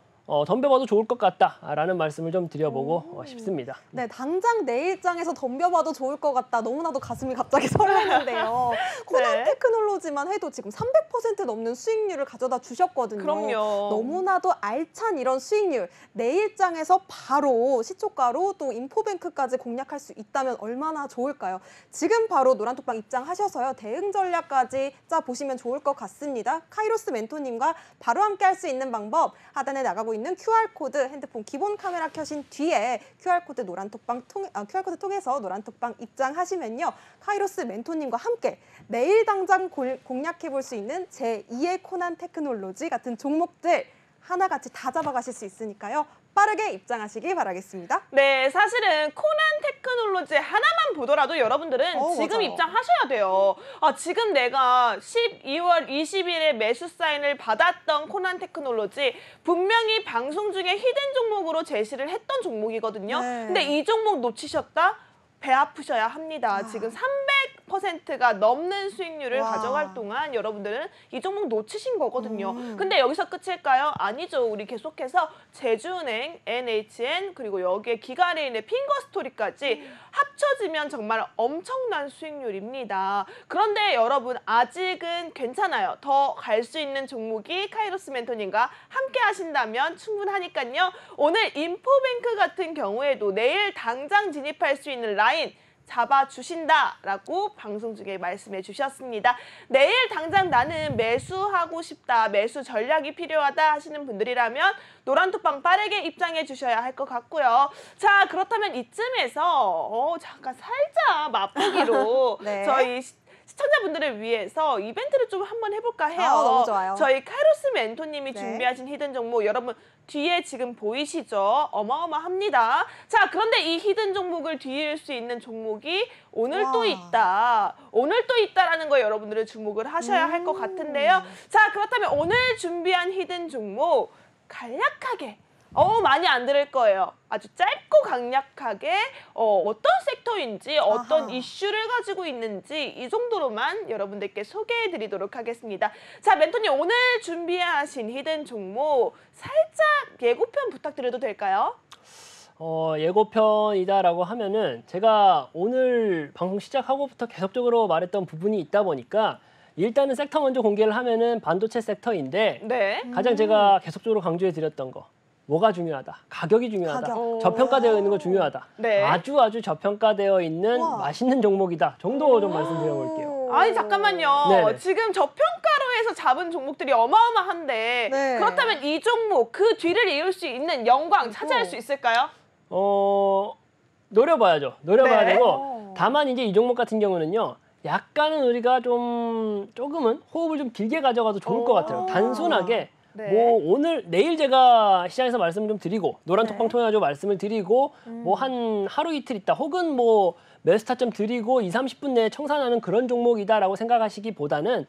덤벼봐도 좋을 것 같다라는 말씀을 좀 드려보고 싶습니다. 네, 당장 내일장에서 덤벼봐도 좋을 것 같다. 너무나도 가슴이 갑자기 설레는데요. 코난 테크놀로지만 해도 지금 300% 넘는 수익률을 가져다 주셨거든요. 그럼요. 너무나도 알찬 이런 수익률. 내일장에서 바로 시초가로 또 인포뱅크까지 공략할 수 있다면 얼마나 좋을까요? 지금 바로 노란톡방 입장하셔서요. 대응 전략까지 짜보시면 좋을 것 같습니다. 카이로스 멘토님과 바로 함께 할 수 있는 방법 하단에 나가고 있는 QR코드, 핸드폰 기본 카메라 켜신 뒤에 QR코드 QR코드 통해서 노란톡방 입장하시면요. 카이로스 멘토님과 함께 내일 당장 공략해 볼 수 있는 제2의 코난 테크놀로지 같은 종목들 하나같이 다 잡아가실 수 있으니까요. 빠르게 입장하시기 바라겠습니다. 네, 사실은 코난 테크놀로지 하나만 보더라도 여러분들은 지금 맞아요. 입장하셔야 돼요. 지금 내가 12월 20일에 매수 사인을 받았던 코난 테크놀로지 분명히 방송 중에 히든 종목으로 제시를 했던 종목이거든요. 네. 근데 이 종목 놓치셨다? 배 아프셔야 합니다. 지금 300%가 넘는 수익률을 와. 가져갈 동안 여러분들은 이 종목 놓치신 거거든요. 근데 여기서 끝일까요? 아니죠. 우리 계속해서 제주은행, NHN, 그리고 여기에 기가레인의 핑거스토리까지 합쳐지면 정말 엄청난 수익률입니다. 그런데 여러분 아직은 괜찮아요. 더 갈 수 있는 종목이 카이로스 멘토님과 함께 하신다면 충분하니까요. 오늘 인포뱅크 같은 경우에도 내일 당장 진입할 수 있는 라인 잡아주신다라고 방송 중에 말씀해 주셨습니다. 내일 당장 나는 매수하고 싶다, 매수 전략이 필요하다 하시는 분들이라면 노란톡방 빠르게 입장해 주셔야 할 것 같고요. 자, 그렇다면 이쯤에서 잠깐 살짝 맛보기로 네. 저희 시청자분들을 위해서 이벤트를 좀 한번 해볼까 해요. 너무 좋아요. 저희 카이로스 멘토님이 네. 준비하신 히든 종목 여러분 뒤에 지금 보이시죠? 어마어마합니다. 자, 그런데 이 히든 종목을 뒤일 수 있는 종목이 오늘 와. 또 있다. 오늘 또 있다라는 거 여러분들은 주목을 하셔야 할 것 같은데요. 자, 그렇다면 오늘 준비한 히든 종목 간략하게 많이 안 들을 거예요. 아주 짧고 강력하게 어떤 섹터인지 어떤 아하. 이슈를 가지고 있는지 이 정도로만 여러분들께 소개해드리도록 하겠습니다. 자, 멘토님 오늘 준비하신 히든 종목 살짝 예고편 부탁드려도 될까요? 예고편이다라고 하면은 제가 오늘 방송 시작하고부터 계속적으로 말했던 부분이 있다 보니까 일단은 섹터 먼저 공개를 하면은 반도체 섹터인데 네. 가장 제가 계속적으로 강조해 드렸던 거 뭐가 중요하다? 가격이 중요하다. 가격. 저평가되어 있는 거 중요하다. 네. 아주 저평가되어 있는 우와. 맛있는 종목이다 정도 좀 말씀드려 볼게요. 아니 잠깐만요. 네네. 지금 저평가로 해서 잡은 종목들이 어마어마한데 네. 그렇다면 이 종목 그 뒤를 이을 수 있는 영광 차지할 수 있을까요? 노려봐야죠. 노려봐야 네. 되고 다만 이제 이 종목 같은 경우는요. 약간은 우리가 조금은 호흡을 좀 길게 가져가도 좋을 것 같아요. 단순하게 네. 뭐 오늘 내일 제가 시장에서 말씀을 좀 드리고 노란톡방 네. 통해 가지고 말씀을 드리고 뭐 한 하루 이틀 있다 혹은 뭐 매수 타점 드리고 20-30분 내에 청산하는 그런 종목이다라고 생각하시기보다는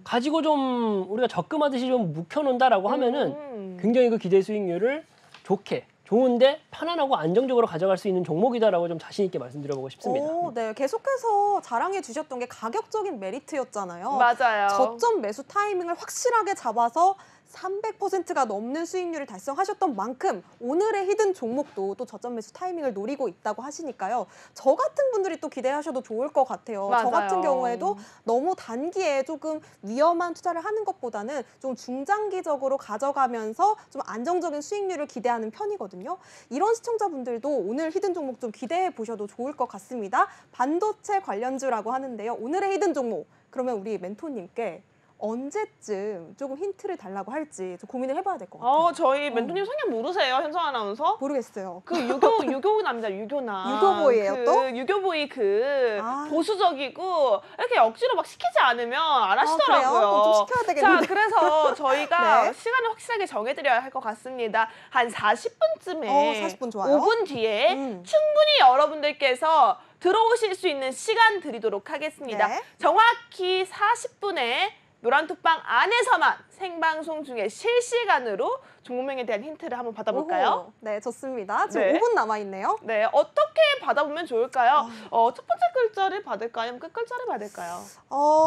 가지고 좀 우리가 적금하듯이 좀 묵혀놓는다라고 하면은 굉장히 그 기대 수익률을 좋게 좋은데 편안하고 안정적으로 가져갈 수 있는 종목이다라고 좀 자신 있게 말씀드려보고 싶습니다. 네, 계속해서 자랑해 주셨던 게 가격적인 메리트였잖아요. 맞아요. 저점 매수 타이밍을 확실하게 잡아서 300%가 넘는 수익률을 달성하셨던 만큼 오늘의 히든 종목도 또 저점 매수 타이밍을 노리고 있다고 하시니까요. 저 같은 분들이 또 기대하셔도 좋을 것 같아요. 맞아요. 저 같은 경우에도 너무 단기에 조금 위험한 투자를 하는 것보다는 좀 중장기적으로 가져가면서 좀 안정적인 수익률을 기대하는 편이거든요. 이런 시청자분들도 오늘 히든 종목 좀 기대해 보셔도 좋을 것 같습니다. 반도체 관련주라고 하는데요. 오늘의 히든 종목, 그러면 우리 멘토님께 언제쯤 조금 힌트를 달라고 할지 좀 고민을 해봐야 될 것 같아요. 저희 멘토님 성향 모르세요, 현성 아나운서? 모르겠어요. 그 유교남입니다, 유교남. 유교보이예요, 또? 유교보이 아. 보수적이고 이렇게 억지로 막 시키지 않으면 안 하시더라고요. 그래요? 그럼 좀 시켜야 되겠는데. 자, 그래서 저희가 네. 시간을 확실하게 정해드려야 할 것 같습니다. 한 40분쯤에 40분 좋아요. 5분 뒤에 충분히 여러분들께서 들어오실 수 있는 시간 드리도록 하겠습니다. 네. 정확히 40분에 노란톡방 안에서만 생방송 중에 실시간으로 종목명에 대한 힌트를 한번 받아볼까요? 오호, 네, 좋습니다. 지금 네. 5분 남아있네요. 네, 어떻게 받아보면 좋을까요? 첫 번째 글자를 받을까요? 아니면 끝 글자를 받을까요?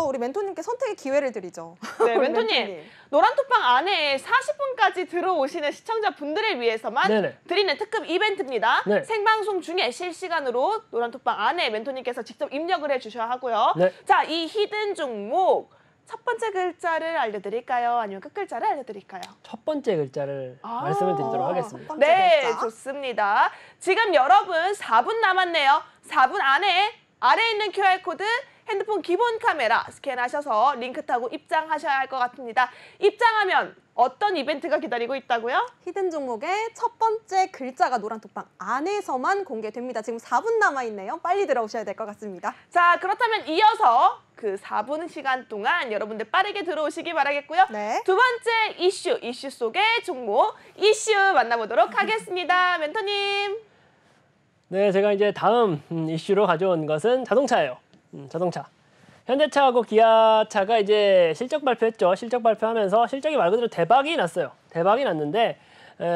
우리 멘토님께 선택의 기회를 드리죠. 네, 우리 멘토님. 노란톡방 안에 40분까지 들어오시는 시청자분들을 위해서만 네네. 드리는 특급 이벤트입니다. 네. 생방송 중에 실시간으로 노란톡방 안에 멘토님께서 직접 입력을 해주셔야 하고요. 네. 자, 이 히든 종목 첫 번째 글자를 알려드릴까요? 아니면 끝 글자를 알려드릴까요? 첫 번째 글자를 말씀을 드리도록 하겠습니다. 첫 번째 네, 글자. 좋습니다. 지금 여러분 4분 남았네요. 4분 안에 아래에 있는 QR코드 핸드폰 기본 카메라 스캔하셔서 링크 타고 입장하셔야 할 것 같습니다. 입장하면 어떤 이벤트가 기다리고 있다고요? 히든 종목의 첫 번째 글자가 노란톡방 안에서만 공개됩니다. 지금 4분 남아있네요. 빨리 들어오셔야 될 것 같습니다. 자, 그렇다면 이어서 그 4분 시간 동안 여러분들 빠르게 들어오시기 바라겠고요. 네. 두 번째 이슈 속의 종목 이슈 만나보도록 하겠습니다. 멘토님. 네, 제가 이제 다음 이슈로 가져온 것은 자동차예요. 자동차. 현대차하고 기아차가 이제 실적 발표했죠. 실적 발표하면서 실적이 말 그대로 대박이 났어요. 대박이 났는데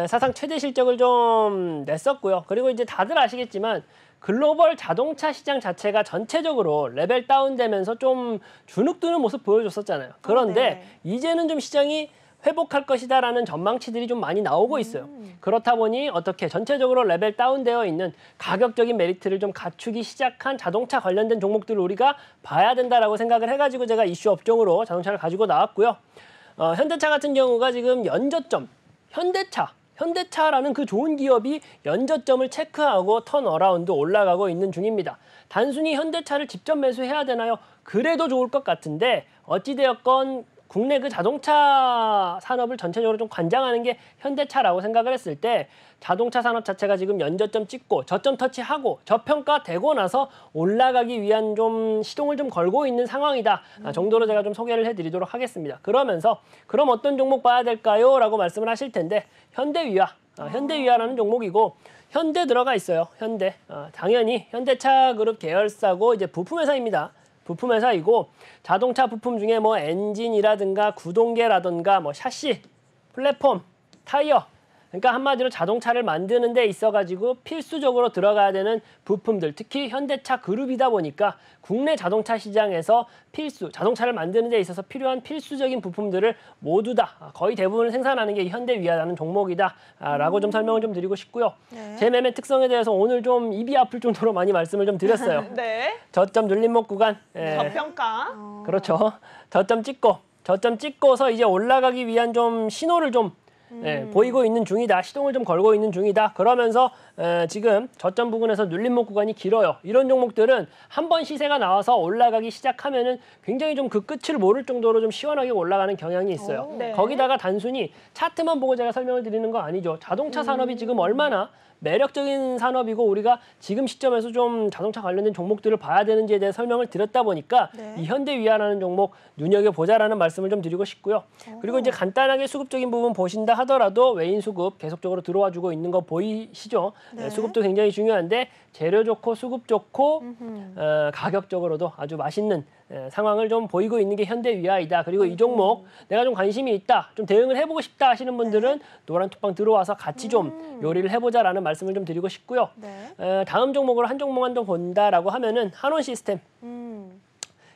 사상 최대 실적을 좀 냈었고요. 그리고 이제 다들 아시겠지만 글로벌 자동차 시장 자체가 전체적으로 레벨 다운되면서 좀 주눅드는 모습 보여줬었잖아요. 그런데 네. 이제는 좀 시장이 회복할 것이다라는 전망치들이 좀 많이 나오고 있어요. 그렇다 보니 어떻게 전체적으로 레벨 다운되어 있는 가격적인 메리트를 좀 갖추기 시작한 자동차 관련된 종목들을 우리가 봐야 된다라고 생각을 해가지고 제가 이슈 업종으로 자동차를 가지고 나왔고요. 현대차 같은 경우가 지금 연저점, 현대차라는 그 좋은 기업이 연저점을 체크하고 턴어라운드 올라가고 있는 중입니다. 단순히 현대차를 직접 매수해야 되나요? 그래도 좋을 것 같은데 어찌되었건 국내 그 자동차 산업을 전체적으로 좀 관장하는 게 현대차라고 생각을 했을 때 자동차 산업 자체가 지금 연저점 찍고 저점 터치하고 저평가되고 나서 올라가기 위한 좀 시동을 좀 걸고 있는 상황이다 정도로 제가 좀 소개를 해드리도록 하겠습니다. 그러면서 그럼 어떤 종목 봐야 될까요? 라고 말씀을 하실 텐데 현대위아라는 종목이고 현대 들어가 있어요. 현대 당연히 현대차 그룹 계열사고 이제 부품회사입니다. 부품회사이고 자동차 부품 중에 뭐 엔진이라든가 구동계라든가 뭐 샤시, 플랫폼, 타이어 그러니까 한마디로 자동차를 만드는 데 있어가지고 필수적으로 들어가야 되는 부품들 특히 현대차 그룹이다 보니까 국내 자동차 시장에서 자동차를 만드는 데 있어서 필요한 필수적인 부품들을 모두 다 거의 대부분을 생산하는 게 현대위아라는 종목이다라고 좀 설명을 좀 드리고 싶고요. 네. 제 매매 특성에 대해서 오늘 좀 입이 아플 정도로 많이 말씀을 좀 드렸어요. 네. 저점 눌림목 구간. 저평가. 그렇죠. 저점 찍고서 이제 올라가기 위한 좀 신호를 좀 보이고 있는 중이다. 시동을 좀 걸고 있는 중이다. 그러면서 지금 저점 부근에서 눌림목 구간이 길어요. 이런 종목들은 한번 시세가 나와서 올라가기 시작하면은 굉장히 좀 그 끝을 모를 정도로 좀 시원하게 올라가는 경향이 있어요. 네. 거기다가 단순히 차트만 보고 제가 설명을 드리는 거 아니죠. 자동차 산업이 지금 얼마나 매력적인 산업이고 우리가 지금 시점에서 좀 자동차 관련된 종목들을 봐야 되는지에 대해 설명을 드렸다 보니까 네. 이 현대위아라는 종목 눈여겨보자라는 말씀을 좀 드리고 싶고요. 그리고 이제 간단하게 수급적인 부분 보신다 하더라도 외인 수급 계속적으로 들어와주고 있는 거 보이시죠? 네. 수급도 굉장히 중요한데 재료 좋고 수급 좋고 가격적으로도 아주 맛있는 상황을 좀 보이고 있는 게 현대위아이다. 그리고 이 종목 내가 좀 관심이 있다, 좀 대응을 해보고 싶다 하시는 분들은 노란톡방 들어와서 같이 좀 요리를 해보자라는 말씀을 좀 드리고 싶고요. 네. 다음 종목으로 한 종목 한 종 본다라고 하면은 한온 시스템.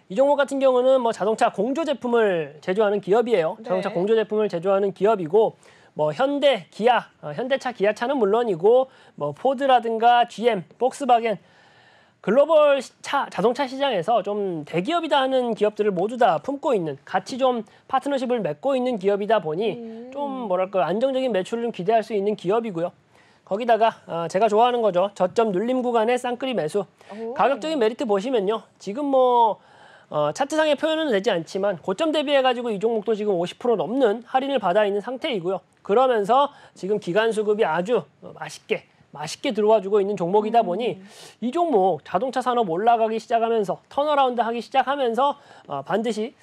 이 종목 같은 경우는 뭐 자동차 공조 제품을 제조하는 기업이에요. 네. 자동차 공조 제품을 제조하는 기업이고 뭐 현대, 기아, 현대차, 기아차는 물론이고 뭐 포드라든가 GM, 폭스바겐 글로벌 자동차 시장에서 좀 대기업이다 하는 기업들을 모두 다 품고 있는, 같이 좀 파트너십을 맺고 있는 기업이다 보니 좀 뭐랄까 안정적인 매출을 좀 기대할 수 있는 기업이고요. 거기다가 제가 좋아하는 거죠. 저점 눌림 구간의 쌍끌이 매수. 가격적인 메리트 보시면요. 지금 뭐 차트상의 표현은 되지 않지만 고점 대비해가지고 이 종목도 지금 50% 넘는 할인을 받아 있는 상태이고요. 그러면서 지금 기간 수급이 아주 맛있게 들어와주고 있는 종목이다 보니 이 종목 자동차 산업 올라가기 시작하면서 턴어라운드 하기 시작하면서 반드시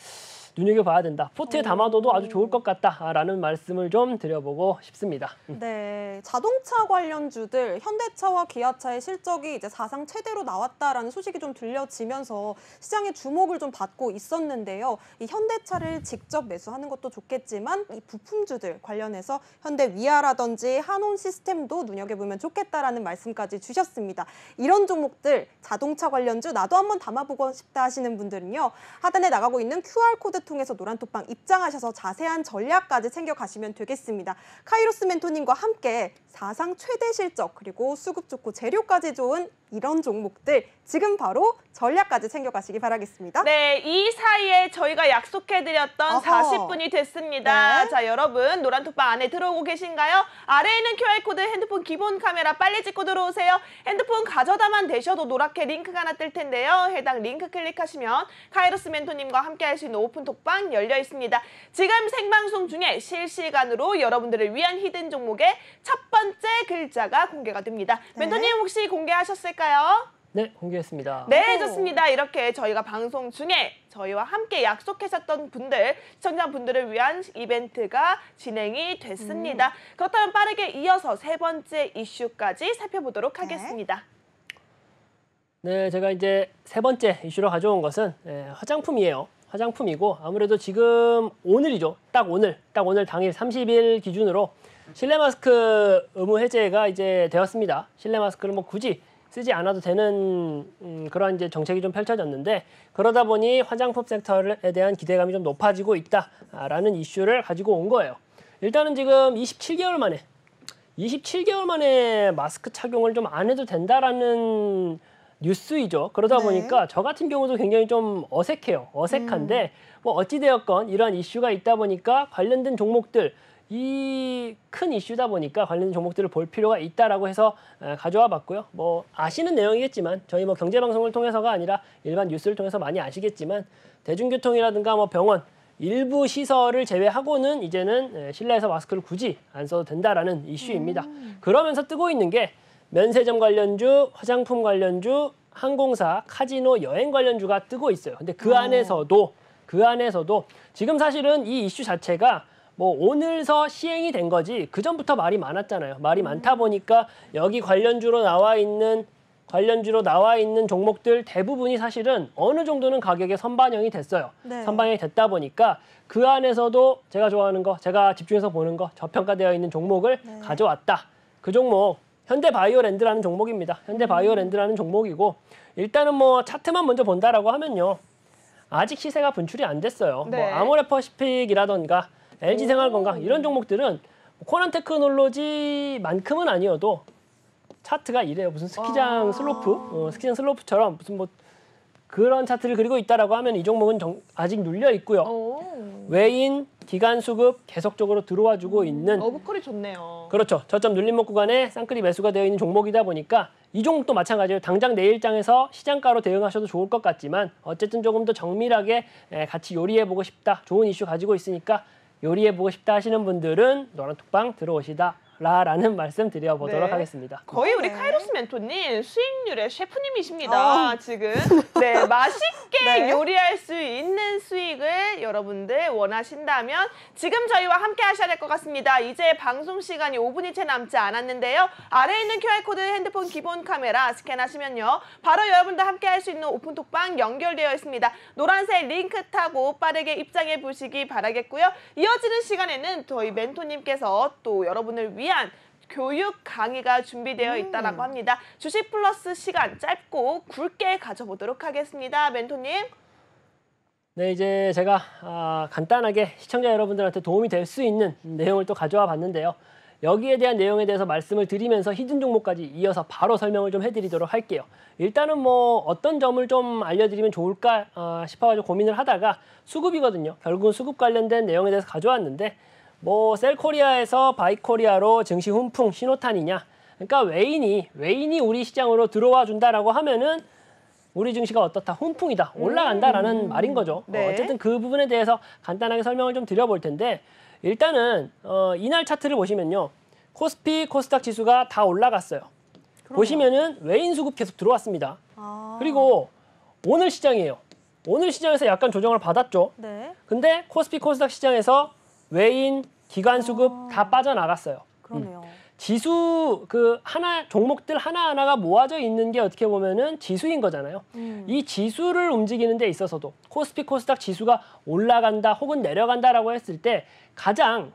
눈여겨봐야 된다. 포트에 담아둬도 아주 좋을 것 같다라는 말씀을 좀 드려보고 싶습니다. 네, 자동차 관련주들 현대차와 기아차의 실적이 이제 사상 최대로 나왔다라는 소식이 좀 들려지면서 시장의 주목을 좀 받고 있었는데요. 이 현대차를 직접 매수하는 것도 좋겠지만 이 부품주들 관련해서 현대위아라든지 한온 시스템도 눈여겨보면 좋겠다라는 말씀까지 주셨습니다. 이런 종목들 자동차 관련주 나도 한번 담아보고 싶다 하시는 분들은요. 하단에 나가고 있는 QR코드 통해서 노란톡방 입장하셔서 자세한 전략까지 챙겨가시면 되겠습니다. 카이로스 멘토님과 함께 사상 최대 실적 그리고 수급 좋고 재료까지 좋은 이런 종목들 지금 바로 전략까지 챙겨가시기 바라겠습니다. 네, 이 사이에 저희가 약속해드렸던 어허. 40분이 됐습니다. 네. 자, 여러분 노란톡방 안에 들어오고 계신가요? 아래에 있는 QR코드 핸드폰 기본 카메라 빨리 찍고 들어오세요. 핸드폰 가져다만 대셔도 노랗게 링크가 하나 뜰 텐데요. 해당 링크 클릭하시면 카이로스 멘토님과 함께 할 수 있는 오픈톡방 열려 있습니다. 지금 생방송 중에 실시간으로 여러분들을 위한 히든 종목의 첫 번째 글자가 공개가 됩니다. 네. 멘토님 혹시 공개하셨을까요? 네, 공개했습니다. 네, 오. 좋습니다. 이렇게 저희가 방송 중에 저희와 함께 약속하셨던 분들, 시청자분들을 위한 이벤트가 진행이 됐습니다. 그렇다면 빠르게 이어서 세 번째 이슈까지 살펴보도록 네. 하겠습니다. 네, 제가 이제 세 번째 이슈로 가져온 것은 화장품이에요. 화장품이고 아무래도 지금 오늘이죠. 딱 오늘 당일 30일 기준으로 실내 마스크 의무 해제가 이제 되었습니다. 실내 마스크를 뭐 굳이 쓰지 않아도 되는 그런 이제 정책이 좀 펼쳐졌는데 그러다 보니 화장품 섹터에 대한 기대감이 좀 높아지고 있다라는 이슈를 가지고 온 거예요. 일단은 지금 27개월 만에 마스크 착용을 좀 안 해도 된다라는 뉴스이죠. 그러다 네. 보니까 저 같은 경우도 굉장히 좀 어색한데 뭐 어찌되었건 이러한 이슈가 있다 보니까 관련된 종목들 이 큰 이슈다 보니까 관련된 종목들을 볼 필요가 있다라고 해서 가져와 봤고요. 뭐 아시는 내용이겠지만 저희 뭐 경제 방송을 통해서가 아니라 일반 뉴스를 통해서 많이 아시겠지만 대중교통이라든가 뭐 병원 일부 시설을 제외하고는 이제는 실내에서 마스크를 굳이 안 써도 된다라는 이슈입니다. 그러면서 뜨고 있는 게 면세점 관련주, 화장품 관련주, 항공사, 카지노, 여행 관련주가 뜨고 있어요. 근데 그 안에서도 지금 사실은 이 이슈 자체가 뭐 오늘서 시행이 된 거지 그 전부터 말이 많았잖아요. 말이 많다 보니까 여기 관련주로 나와 있는 종목들 대부분이 사실은 어느 정도는 가격에 선반영이 됐어요. 네. 선반영이 됐다 보니까 그 안에서도 제가 좋아하는 거, 제가 집중해서 보는 거, 저평가되어 있는 종목을 가져왔다. 그 종목 현대바이오랜드라는 종목입니다. 현대바이오랜드라는 종목이고 일단은 뭐 차트만 먼저 본다라고 하면요. 아직 시세가 분출이 안 됐어요. 네. 뭐 아모레퍼시픽이라던가 LG생활건강 이런 종목들은 코난테크놀로지만큼은 아니어도 차트가 이래요. 무슨 스키장 슬로프처럼 무슨 뭐 그런 차트를 그리고 있다라고 하면 이 종목은 아직 눌려 있고요. 외인 기간 수급 계속적으로 들어와주고 있는 어부콜이 좋네요. 그렇죠. 저점 눌림목 구간에 쌍끌이 매수가 되어 있는 종목이다 보니까 이 종목도 마찬가지예요. 당장 내일장에서 시장가로 대응하셔도 좋을 것 같지만 어쨌든 조금 더 정밀하게 같이 요리해보고 싶다. 좋은 이슈 가지고 있으니까 요리해보고 싶다 하시는 분들은 노란톡방 들어오시다 있다라는 말씀 드려보도록 네. 하겠습니다. 거의 우리 네. 카이로스 멘토님 수익률의 셰프님이십니다. 지금 네 맛있게 네. 요리할 수 있는 수익을 여러분들 원하신다면 지금 저희와 함께 하셔야 될 것 같습니다. 이제 방송 시간이 5분이 채 남지 않았는데요. 아래에 있는 QR코드 핸드폰 기본 카메라 스캔하시면요. 바로 여러분들 함께 할 수 있는 오픈톡방 연결되어 있습니다. 노란색 링크 타고 빠르게 입장해 보시기 바라겠고요. 이어지는 시간에는 저희 멘토님께서 또 여러분을 위한 교육 강의가 준비되어 있다고 합니다. 주식 플러스 시간 짧고 굵게 가져보도록 하겠습니다. 멘토님. 네, 이제 제가 간단하게 시청자 여러분들한테 도움이 될 수 있는 내용을 또 가져와 봤는데요. 여기에 대한 내용에 대해서 말씀을 드리면서 히든 종목까지 이어서 바로 설명을 좀 해드리도록 할게요. 일단은 뭐 어떤 점을 좀 알려드리면 좋을까 싶어가지고 고민을 하다가 수급이거든요. 결국은 수급 관련된 내용에 대해서 가져왔는데 뭐 셀코리아에서 바이코리아로 증시 훈풍 신호탄이냐. 그러니까 외인이 우리 시장으로 들어와 준다라고 하면은 우리 증시가 어떻다, 훈풍이다, 올라간다라는 말인 거죠. 네. 어쨌든 그 부분에 대해서 간단하게 설명을 좀 드려볼 텐데 일단은 이날 차트를 보시면요. 코스피, 코스닥 지수가 다 올라갔어요. 보시면은 외인 수급 계속 들어왔습니다. 그리고 오늘 시장이에요. 오늘 시장에서 약간 조정을 받았죠. 네. 근데 코스피, 코스닥 시장에서 외인, 기관 수급 다 빠져나갔어요. 그러네요. 지수 종목들 하나하나가 모아져 있는 게 어떻게 보면은 지수인 거잖아요. 이 지수를 움직이는 데 있어서도 코스피 코스닥 지수가 올라간다 혹은 내려간다라고 했을 때 가장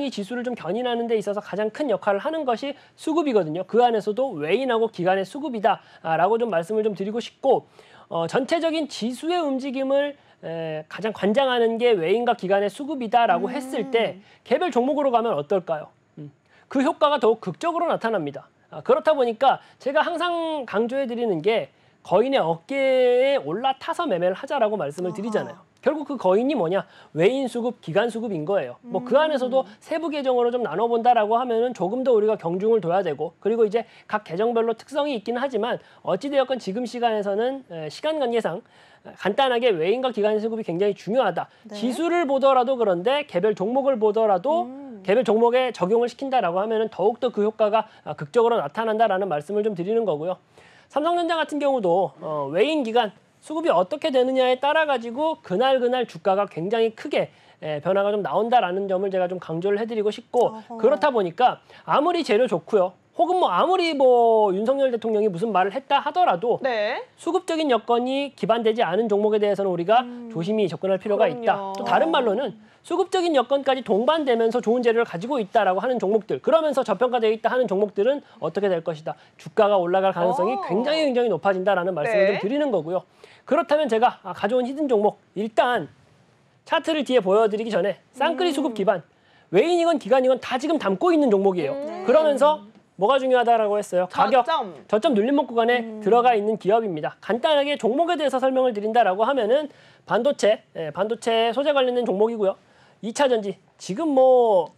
이 지수를 좀 견인하는 데 있어서 가장 큰 역할을 하는 것이 수급이거든요. 그 안에서도 외인하고 기관의 수급이다라고 좀 말씀을 좀 드리고 싶고 전체적인 지수의 움직임을 가장 관장하는 게 외인과 기관의 수급이다라고 했을 때 개별 종목으로 가면 어떨까요? 그 효과가 더욱 극적으로 나타납니다. 그렇다 보니까 제가 항상 강조해드리는 게 거인의 어깨에 올라타서 매매를 하자라고 말씀을 드리잖아요. 결국 그 거인이 뭐냐? 외인 수급, 기관 수급인 거예요. 뭐 그 안에서도 세부 계정으로 좀 나눠본다라고 하면은 조금 더 우리가 경중을 둬야 되고 그리고 이제 각 계정별로 특성이 있기는 하지만 어찌되었건 지금 시간에서는 시간 관계상 간단하게 외인과 기관 수급이 굉장히 중요하다. 네. 지수를 보더라도 그런데 개별 종목을 보더라도 개별 종목에 적용을 시킨다라고 하면은 더욱더 그 효과가 극적으로 나타난다라는 말씀을 좀 드리는 거고요. 삼성전자 같은 경우도 외인 기관 수급이 어떻게 되느냐에 따라 가지고 그날 주가가 굉장히 크게 변화가 좀 나온다라는 점을 제가 좀 강조를 해드리고 싶고 그렇다 보니까 아무리 재료 좋고요. 혹은 아무리 윤석열 대통령이 무슨 말을 했다 하더라도 네. 수급적인 여건이 기반되지 않은 종목에 대해서는 우리가 조심히 접근할 필요가 그럼요. 있다. 또 다른 말로는 수급적인 여건까지 동반되면서 좋은 재료를 가지고 있다라고 하는 종목들, 그러면서 저평가되어 있다 하는 종목들은 어떻게 될 것이다. 주가가 올라갈 가능성이 굉장히 높아진다라는 말씀을 네. 좀 드리는 거고요. 그렇다면 제가 가져온 히든 종목, 일단 차트를 뒤에 보여드리기 전에 쌍끌이 수급 기반, 외인이건 기관이건 다 지금 담고 있는 종목이에요. 그러면서 뭐가 중요하다라고 했어요? 가격, 저점 눌림목 구간에 들어가 있는 기업입니다. 간단하게 종목에 대해서 설명을 드린다라고 하면은 반도체 소재 관련된 종목이고요. 2차 전지, 지금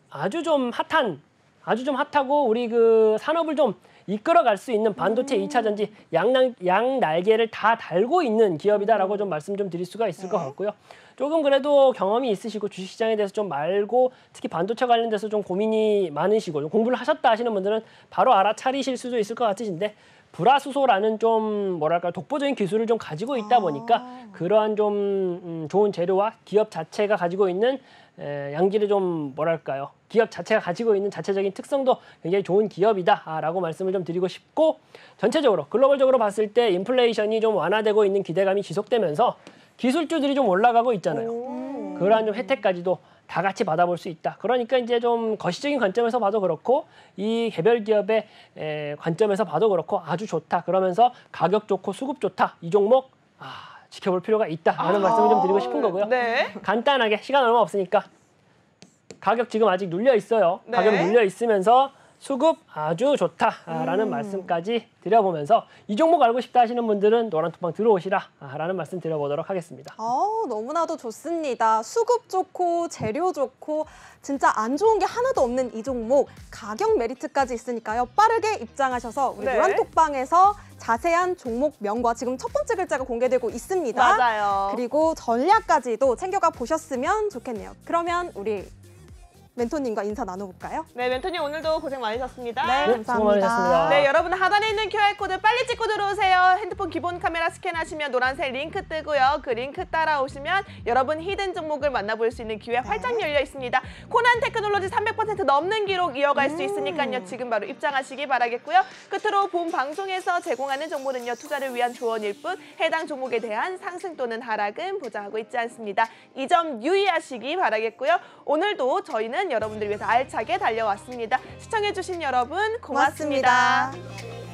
아주 좀 핫하고 우리 그 산업을 좀 이끌어갈 수 있는 반도체 2차 전지 양 날개를 다 달고 있는 기업이다라고 좀 말씀 좀 드릴 수가 있을 것 같고요. 조금 그래도 경험이 있으시고 주식시장에 대해서 좀 알고 특히 반도체 관련돼서 좀 고민이 많으시고 좀 공부를 하셨다 하시는 분들은 바로 알아차리실 수도 있을 것 같으신데 불화수소라는 좀 독보적인 기술을 좀 가지고 있다 보니까 그러한 좀 좋은 재료와 기업 자체가 가지고 있는 양질의 좀 기업 자체가 가지고 있는 자체적인 특성도 굉장히 좋은 기업이다라고 말씀을 좀 드리고 싶고 전체적으로 글로벌적으로 봤을 때 인플레이션이 좀 완화되고 있는 기대감이 지속되면서 기술주들이 좀 올라가고 있잖아요. 그러한 좀 혜택까지도 다 같이 받아볼 수 있다. 그러니까 이제 좀 거시적인 관점에서 봐도 그렇고 이 개별 기업의 관점에서 봐도 그렇고 아주 좋다. 그러면서 가격 좋고 수급 좋다. 이 종목 지켜볼 필요가 있다라는 말씀을 좀 드리고 싶은 거고요. 네. 간단하게 시간 얼마 없으니까 가격 지금 아직 눌려 있어요. 네. 가격 눌려 있으면서 수급 아주 좋다라는 말씀까지 드려보면서 이 종목 알고 싶다 하시는 분들은 노란톡방 들어오시라라는 말씀 드려보도록 하겠습니다. 너무나도 좋습니다. 수급 좋고 재료 좋고 진짜 안 좋은 게 하나도 없는 이 종목 가격 메리트까지 있으니까요. 빠르게 입장하셔서 우리 네. 노란톡방에서 자세한 종목명과 지금 첫 번째 글자가 공개되고 있습니다. 맞아요. 그리고 전략까지도 챙겨가 보셨으면 좋겠네요. 그러면 우리 멘토님과 인사 나눠볼까요? 네, 멘토님 오늘도 고생 많으셨습니다. 네, 네, 수고 많으셨습니다. 네, 여러분 하단에 있는 QR코드 빨리 찍고 들어오세요. 핸드폰 기본 카메라 스캔하시면 노란색 링크 뜨고요. 그 링크 따라오시면 여러분 히든 종목을 만나볼 수 있는 기회 활짝 열려 있습니다. 코난 테크놀로지 300% 넘는 기록 이어갈 수 있으니까요. 지금 바로 입장하시기 바라겠고요. 끝으로 본 방송에서 제공하는 정보는요. 투자를 위한 조언일 뿐 해당 종목에 대한 상승 또는 하락은 보장하고 있지 않습니다. 이 점 유의하시기 바라겠고요. 오늘도 저희는 여러분들 위해서 알차게 달려왔습니다. 시청해주신 여러분 고맙습니다. 고맙습니다.